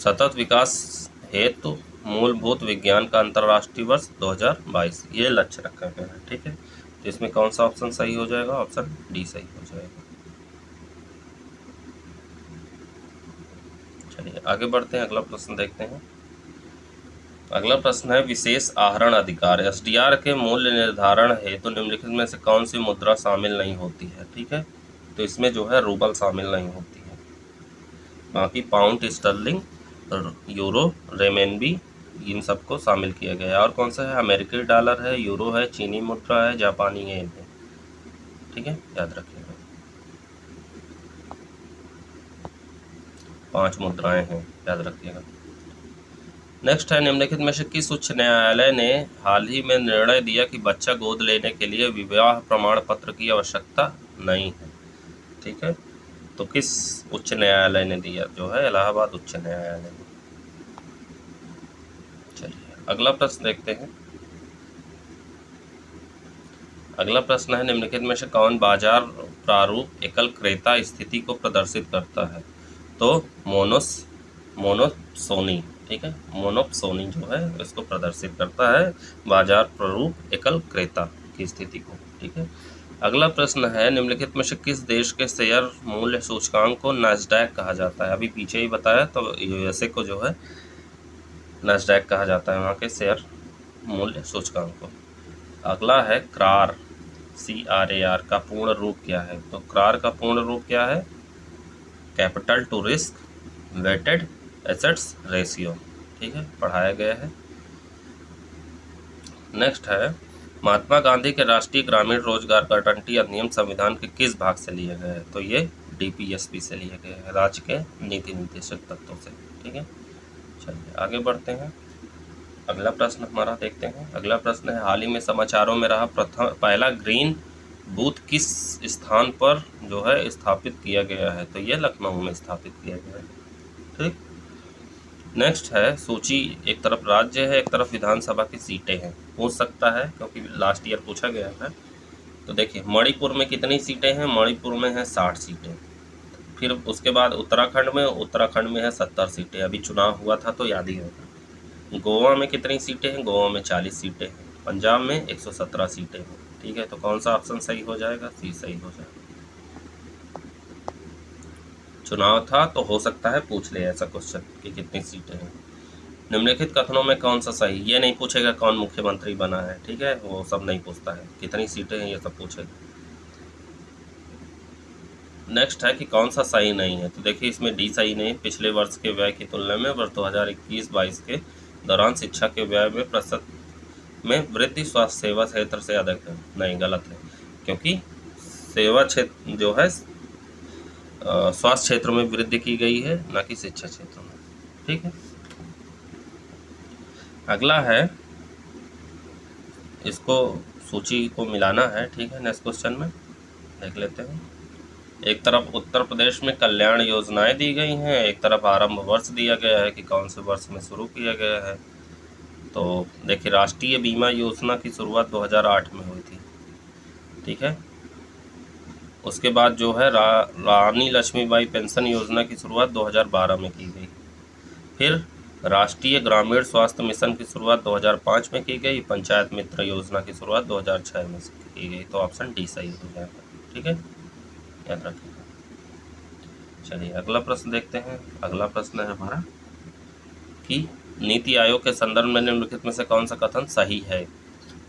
Speaker 1: सतत विकास हेतु मूलभूत विज्ञान का अंतर्राष्ट्रीय वर्ष 2022, ये लक्ष्य रखा गया है। ठीक है, तो इसमें कौन सा ऑप्शन सही हो जाएगा? ऑप्शन डी सही हो जाएगा। चलिए आगे बढ़ते हैं, अगला प्रश्न देखते हैं। अगला प्रश्न है, विशेष आहरण अधिकार SDR के मूल्य निर्धारण हेतु निम्नलिखित में से कौन सी मुद्रा शामिल नहीं होती है? ठीक है, तो इसमें जो है रूबल शामिल नहीं होती है, बाकी पाउंड स्टर्लिंग, यूरो, रेमेनबी, इन सबको शामिल किया गया है। और कौन सा है? अमेरिकी डॉलर है, यूरो है, चीनी मुद्रा है, जापानी येन है। ठीक है, याद रखिएगा, 5 मुद्राएं हैं, याद रखिएगा। नेक्स्ट है, निम्नलिखित में से किस उच्च न्यायालय ने हाल ही में निर्णय दिया कि बच्चा गोद लेने के लिए विवाह प्रमाण पत्र की आवश्यकता नहीं है? ठीक है, तो किस उच्च न्यायालय ने दिया? जो है इलाहाबाद उच्च न्यायालय ने। चलिए अगला प्रश्न देखते हैं। अगला प्रश्न है, निम्नलिखित में से कौन बाजार प्रारूप एकल क्रेता स्थिति को प्रदर्शित करता है? तो मोनोप्सोनी। ठीक है, मोनोप्सोनी जो है इसको प्रदर्शित करता है, बाजार प्रारूप एकल क्रेता की स्थिति को। ठीक है, अगला प्रश्न है, निम्नलिखित में से किस देश के शेयर मूल्य सूचकांक को नैस्डैक कहा जाता है? अभी पीछे ही बताया, तो USA को जो है नैस्डैक कहा जाता है, वहाँ के शेयर मूल्य सूचकांक को। अगला है क्रार, CRAR का पूर्ण रूप क्या है? तो क्रार का पूर्ण रूप क्या है? Capital to risk weighted assets ratio. ठीक है, पढ़ाया गया है। नेक्स्ट है, महात्मा गांधी के राष्ट्रीय ग्रामीण रोजगार गारंटी अधिनियम संविधान के किस भाग से लिए गए हैं? तो ये DPSP से लिए गए हैं, राज्य के नीति निर्देशक तत्वों से। ठीक है, चलिए आगे बढ़ते हैं। अगला प्रश्न हमारा देखते हैं। अगला प्रश्न है, हाल ही में समाचारों में रहा पहला ग्रीन बूथ किस स्थान पर जो है स्थापित किया गया है? तो ये लखनऊ में स्थापित किया गया है। ठीक, नेक्स्ट है, सूची एक तरफ राज्य है, एक तरफ विधानसभा की सीटें हैं। पूछ सकता है क्योंकि लास्ट ईयर पूछा गया है। तो देखिए, मणिपुर में कितनी सीटें हैं? मणिपुर में है 60 सीटें। फिर उसके बाद उत्तराखंड में है 70 सीटें, अभी चुनाव हुआ था तो याद ही होगा। गोवा में कितनी सीटें हैं? गोवा में 40 सीटें हैं। पंजाब में 117 सीटें हैं। ठीक है, तो कौन सा ऑप्शन सही हो जाएगा? सी सही हो जाएगा। चुनाव था तो हो सकता है पूछ ले ऐसा क्वेश्चन कि कितनी सीटें हैं। निम्नलिखित कथनों में कौन सा सही? ये नहीं पूछेगा कौन मुख्यमंत्री बना है, ठीक है, वो सब नहीं पूछता है। कितनी सीटें हैं ये सब पूछेगा। नेक्स्ट है कि कौन सा सही नहीं है? तो देखिए, इसमें डी सही नहीं। पिछले वर्ष के व्यय की तुलना में वर्ष 2021-22 के दौरान शिक्षा के व्यय में प्रतिशत में वृद्धि स्वास्थ्य सेवा क्षेत्र से अधिक है। नहीं, गलत है, क्योंकि सेवा क्षेत्र जो है स्वास्थ्य क्षेत्र में वृद्धि की गई है, ना कि शिक्षा क्षेत्र में। ठीक है, अगला है, इसको सूची को मिलाना है। ठीक है, नेक्स्ट क्वेश्चन में देख लेते हैं। एक तरफ उत्तर प्रदेश में कल्याण योजनाएं दी गई हैं, एक तरफ आरंभ वर्ष दिया गया है कि कौन से वर्ष में शुरू किया गया है। तो देखिए, राष्ट्रीय बीमा योजना की शुरुआत 2008 में हुई थी। ठीक है, उसके बाद जो है रानी लक्ष्मीबाई पेंशन योजना की शुरुआत 2012 में की गई। फिर राष्ट्रीय ग्रामीण स्वास्थ्य मिशन की शुरुआत 2005 में की गई। पंचायत मित्र योजना की शुरुआत 2006 में की गई। तो ऑप्शन डी सही हो जाएगा। ठीक है, याद रखिएगा। चलिए अगला प्रश्न देखते हैं। अगला प्रश्न है हमारा कि नीति आयोग के संदर्भ में निम्नलिखित में से कौन सा कथन सही है?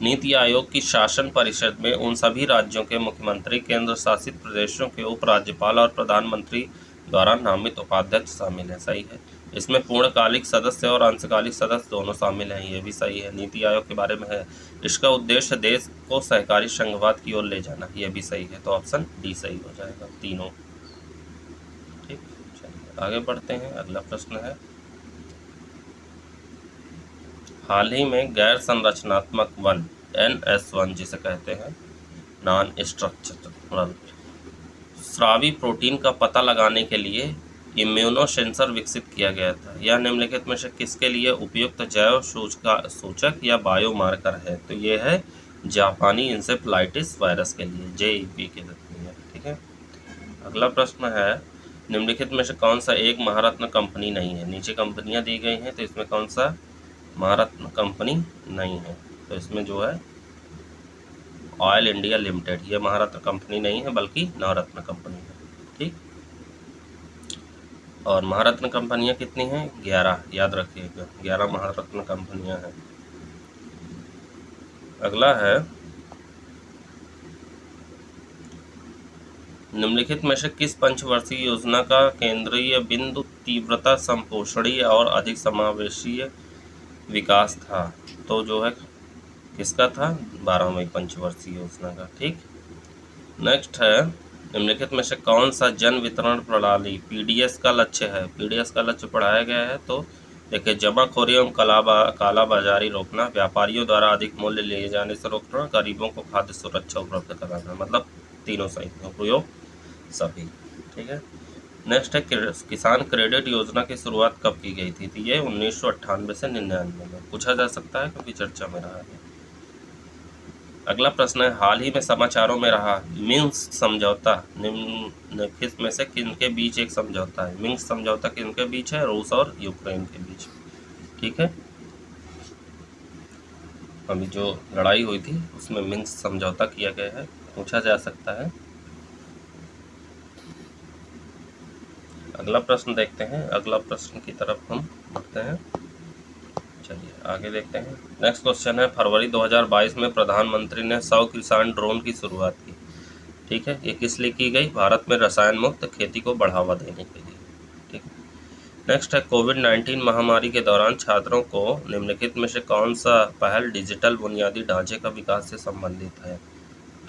Speaker 1: नीति आयोग की शासन परिषद में उन सभी राज्यों के मुख्यमंत्री, केंद्र शासित प्रदेशों के उपराज्यपाल और प्रधानमंत्री द्वारा नामित उपाध्यक्ष शामिल है। सही है। इसमें पूर्णकालिक सदस्य और अंशकालिक सदस्य दोनों शामिल हैं। ये भी सही है। नीति आयोग के बारे में है, इसका उद्देश्य देश को सहकारी संघवाद की ओर ले जाना। ये भी सही है। तो ऑप्शन डी सही हो जाएगा, तीनों। ठीक, चलिए आगे बढ़ते हैं। अगला प्रश्न है, हाल ही में गैर संरचनात्मक वन NS1 जिसे कहते हैं, नॉन स्ट्रक्चरल स्रावी प्रोटीन का पता लगाने के लिए इम्यूनो सेंसर विकसित किया गया था। यह निम्नलिखित में से किसके लिए उपयुक्त जैव सूचक या बायोमार्कर है? तो ये है जापानी इंसेफ्लाइटिस वायरस के लिए, JEP के लिए। ठीक है, अगला प्रश्न है, निम्नलिखित में से कौन सा एक महारत्न कंपनी नहीं है? नीचे कंपनियां दी गई हैं, तो इसमें कौन सा महारत्न कंपनी नहीं है? तो इसमें जो है ऑयल इंडिया लिमिटेड, ये महारत्न कंपनी नहीं है बल्कि नवरत्न कंपनी है। ठीक, और महारत्न कंपनियां कितनी हैं? 11, याद रखिएगा, 11 महारत्न कंपनियां हैं। अगला है, निम्नलिखित में से किस पंचवर्षीय योजना का केंद्रीय बिंदु तीव्रता संपोषणीय और अधिक समावेशीय विकास था? तो जो है किसका था? 12वीं पंचवर्षीय योजना का। ठीक, नेक्स्ट है, निम्नलिखित में से कौन सा जन वितरण प्रणाली PDS का लक्ष्य है? PDS का लक्ष्य पढ़ाया गया है। तो देखिए, जमाखोरी एवं कालाबाजारी रोकना, व्यापारियों द्वारा अधिक मूल्य लिए जाने से रोकना, गरीबों को खाद्य सुरक्षा उपलब्ध कराना। मतलब तीनों सही, उपयोग सभी। ठीक है, नेक्स्ट है, किसान क्रेडिट योजना की शुरुआत कब की गई थी? तो ये 1998 से 99 में पूछा जा सकता है क्योंकि चर्चा में रहा है। अगला प्रश्न है, हाल ही में समाचारों में रहा मिन्स्क समझौता निम्नलिखित में से किनके बीच एक समझौता है? मिन्स्क समझौता किनके बीच है? रूस और यूक्रेन के बीच। ठीक है, अभी जो लड़ाई हुई थी उसमें मिन्स्क समझौता किया गया है, पूछा जा सकता है। अगला प्रश्न देखते हैं। अगला प्रश्न की तरफ हम बढ़ते हैं। चलिए आगे देखते हैं। नेक्स्ट क्वेश्चन है, फरवरी 2022 में प्रधानमंत्री ने 100 किसान ड्रोन की शुरुआत की। ठीक है, ये किस लिए की गई? भारत में रसायन मुक्त खेती को बढ़ावा देने के लिए। ठीक है। नेक्स्ट है, कोविड-19 महामारी के दौरान छात्रों को निम्नलिखित में से कौन सा पहल डिजिटल बुनियादी ढांचे का विकास से संबंधित है?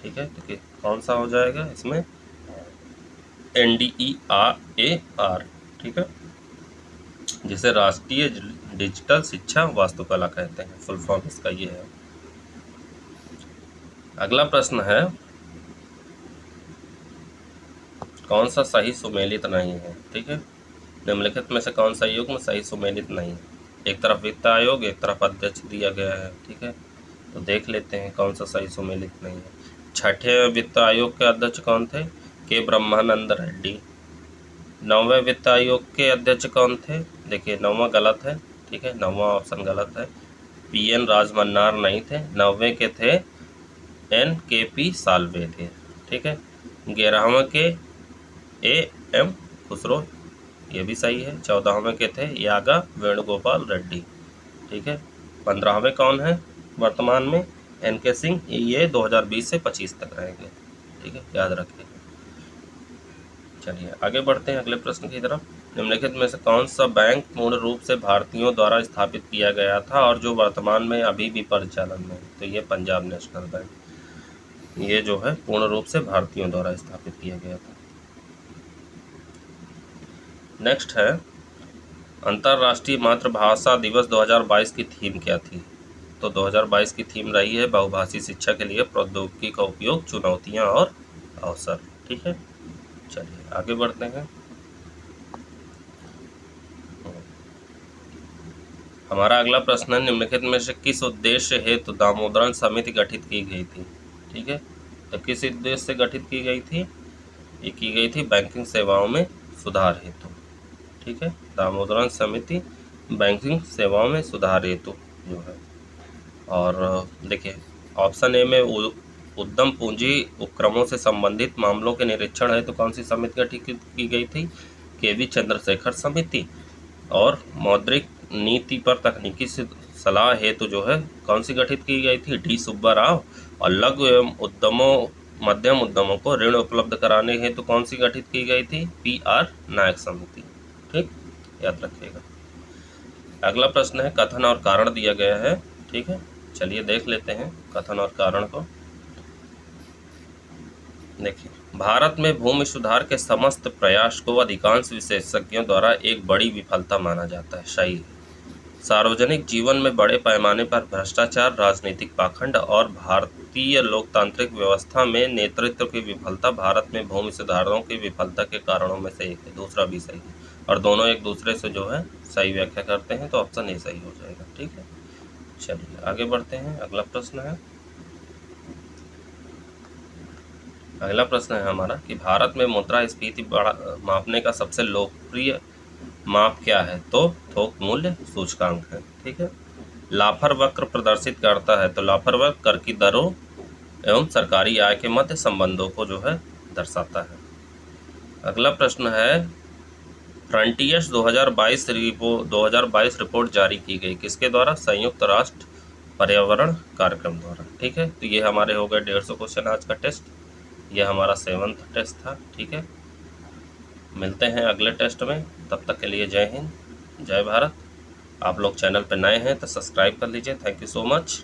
Speaker 1: ठीक है, तो कौन सा हो जाएगा इसमें? NDEAR। ठीक है, जिसे राष्ट्रीय डिजिटल शिक्षा वास्तुकला कहते हैं, फुल फॉर्म इसका ये है। अगला प्रश्न है, कौन सा सही सुमेलित नहीं है? ठीक है, निम्नलिखित में से कौन सा युग्म सही सुमेलित नहीं है? एक तरफ वित्त आयोग, एक तरफ अध्यक्ष दिया गया है। ठीक है, तो देख लेते हैं कौन सा सही सुमेलित नहीं है। छठे वित्त आयोग के अध्यक्ष कौन थे? के ब्रह्मानंद रेड्डी। 9वें वित्त आयोग के अध्यक्ष कौन थे? देखिए 9वां गलत है। ठीक है, 9वां ऑप्शन गलत है। PN राजमन्नार नहीं थे। 9वें के थे NKP साल्वे थे। ठीक है, 11वें के AM खुसरो, ये भी सही है। 14वें के थे यागा वेणुगोपाल रेड्डी। ठीक है, 15वें कौन है वर्तमान में? NK सिंह। ये 2020 से 25 तक रहेंगे। ठीक है, याद रखिए। चलिए आगे बढ़ते हैं अगले प्रश्न की तरफ। निम्नलिखित में से कौन सा बैंक पूर्ण रूप से भारतीयों द्वारा स्थापित किया गया था और जो वर्तमान में अभी भी परिचालन में है? तो ये पंजाब नेशनल बैंक, ये जो है पूर्ण रूप से भारतीयों द्वारा स्थापित किया गया था। नेक्स्ट है, अंतर्राष्ट्रीय मातृभाषा दिवस 2022 की थीम क्या थी? तो 2022 की थीम रही है बहुभाषी शिक्षा के लिए प्रौद्योगिकी का उपयोग, चुनौतियां और अवसर। ठीक है, चलिए आगे बढ़ते हैं। हमारा अगला प्रश्न है, निम्नलिखित में से किस उद्देश्य हेतु दामोदरन समिति गठित की गई थी? ठीक है, तो किस उद्देश्य से गठित की गई थी? ये की गई थी बैंकिंग सेवाओं में सुधार हेतु। ठीक है, दामोदरन समिति बैंकिंग सेवाओं में सुधार हेतु जो है। और देखिए ऑप्शन ए में उद्यम पूंजी उपक्रमों से संबंधित मामलों के निरीक्षण हेतु कौन सी समिति गठित की गई थी? KV चंद्रशेखर समिति। और मौद्रिक नीति पर तकनीकी सलाह हेतु जो है कौन सी गठित की गई थी? D सुब्बा राव। और लघु एवं उद्यमों मध्यम उद्यमों को ऋण उपलब्ध कराने हेतु कौन सी गठित की गई थी? PR नायक समिति। ठीक, याद रखिएगा। अगला प्रश्न है, कथन और कारण दिया गया है। ठीक है, चलिए देख लेते हैं कथन और कारण को। देखिए, भारत में भूमि सुधार के समस्त प्रयास को अधिकांश विशेषज्ञों द्वारा एक बड़ी विफलता माना जाता है। सही है। सार्वजनिक जीवन में बड़े पैमाने पर भ्रष्टाचार, राजनीतिक पाखंड और भारतीय लोकतांत्रिक व्यवस्था में नेतृत्व की विफलता भारत में भूमि सुधारों की विफलता के कारणों में से एक है। दूसरा भी सही है और दोनों एक दूसरे से जो है सही व्याख्या करते हैं, तो ऑप्शन ए सही हो जाएगा। ठीक है, चलिए आगे बढ़ते हैं। अगला प्रश्न है, अगला प्रश्न है हमारा कि भारत में मुद्रास्फीति मापने का सबसे लोकप्रिय माप क्या है? तो थोक मूल्य सूचकांक है। ठीक है, लाफर वक्र प्रदर्शित करता है, तो लाफर वक्र कर की दरों एवं सरकारी आय के मध्य संबंधों को जो है दर्शाता है। अगला प्रश्न है, फ्रंटियर्स 2022 रिपोर्ट जारी की गई किसके द्वारा? संयुक्त राष्ट्र पर्यावरण कार्यक्रम द्वारा। ठीक है, तो ये हमारे हो गए 150 क्वेश्चन आज का टेस्ट। यह हमारा 7th टेस्ट था। ठीक है, मिलते हैं अगले टेस्ट में, तब तक के लिए जय हिंद, जय भारत। आप लोग चैनल पर नए हैं तो सब्सक्राइब कर लीजिए। Thank you so much.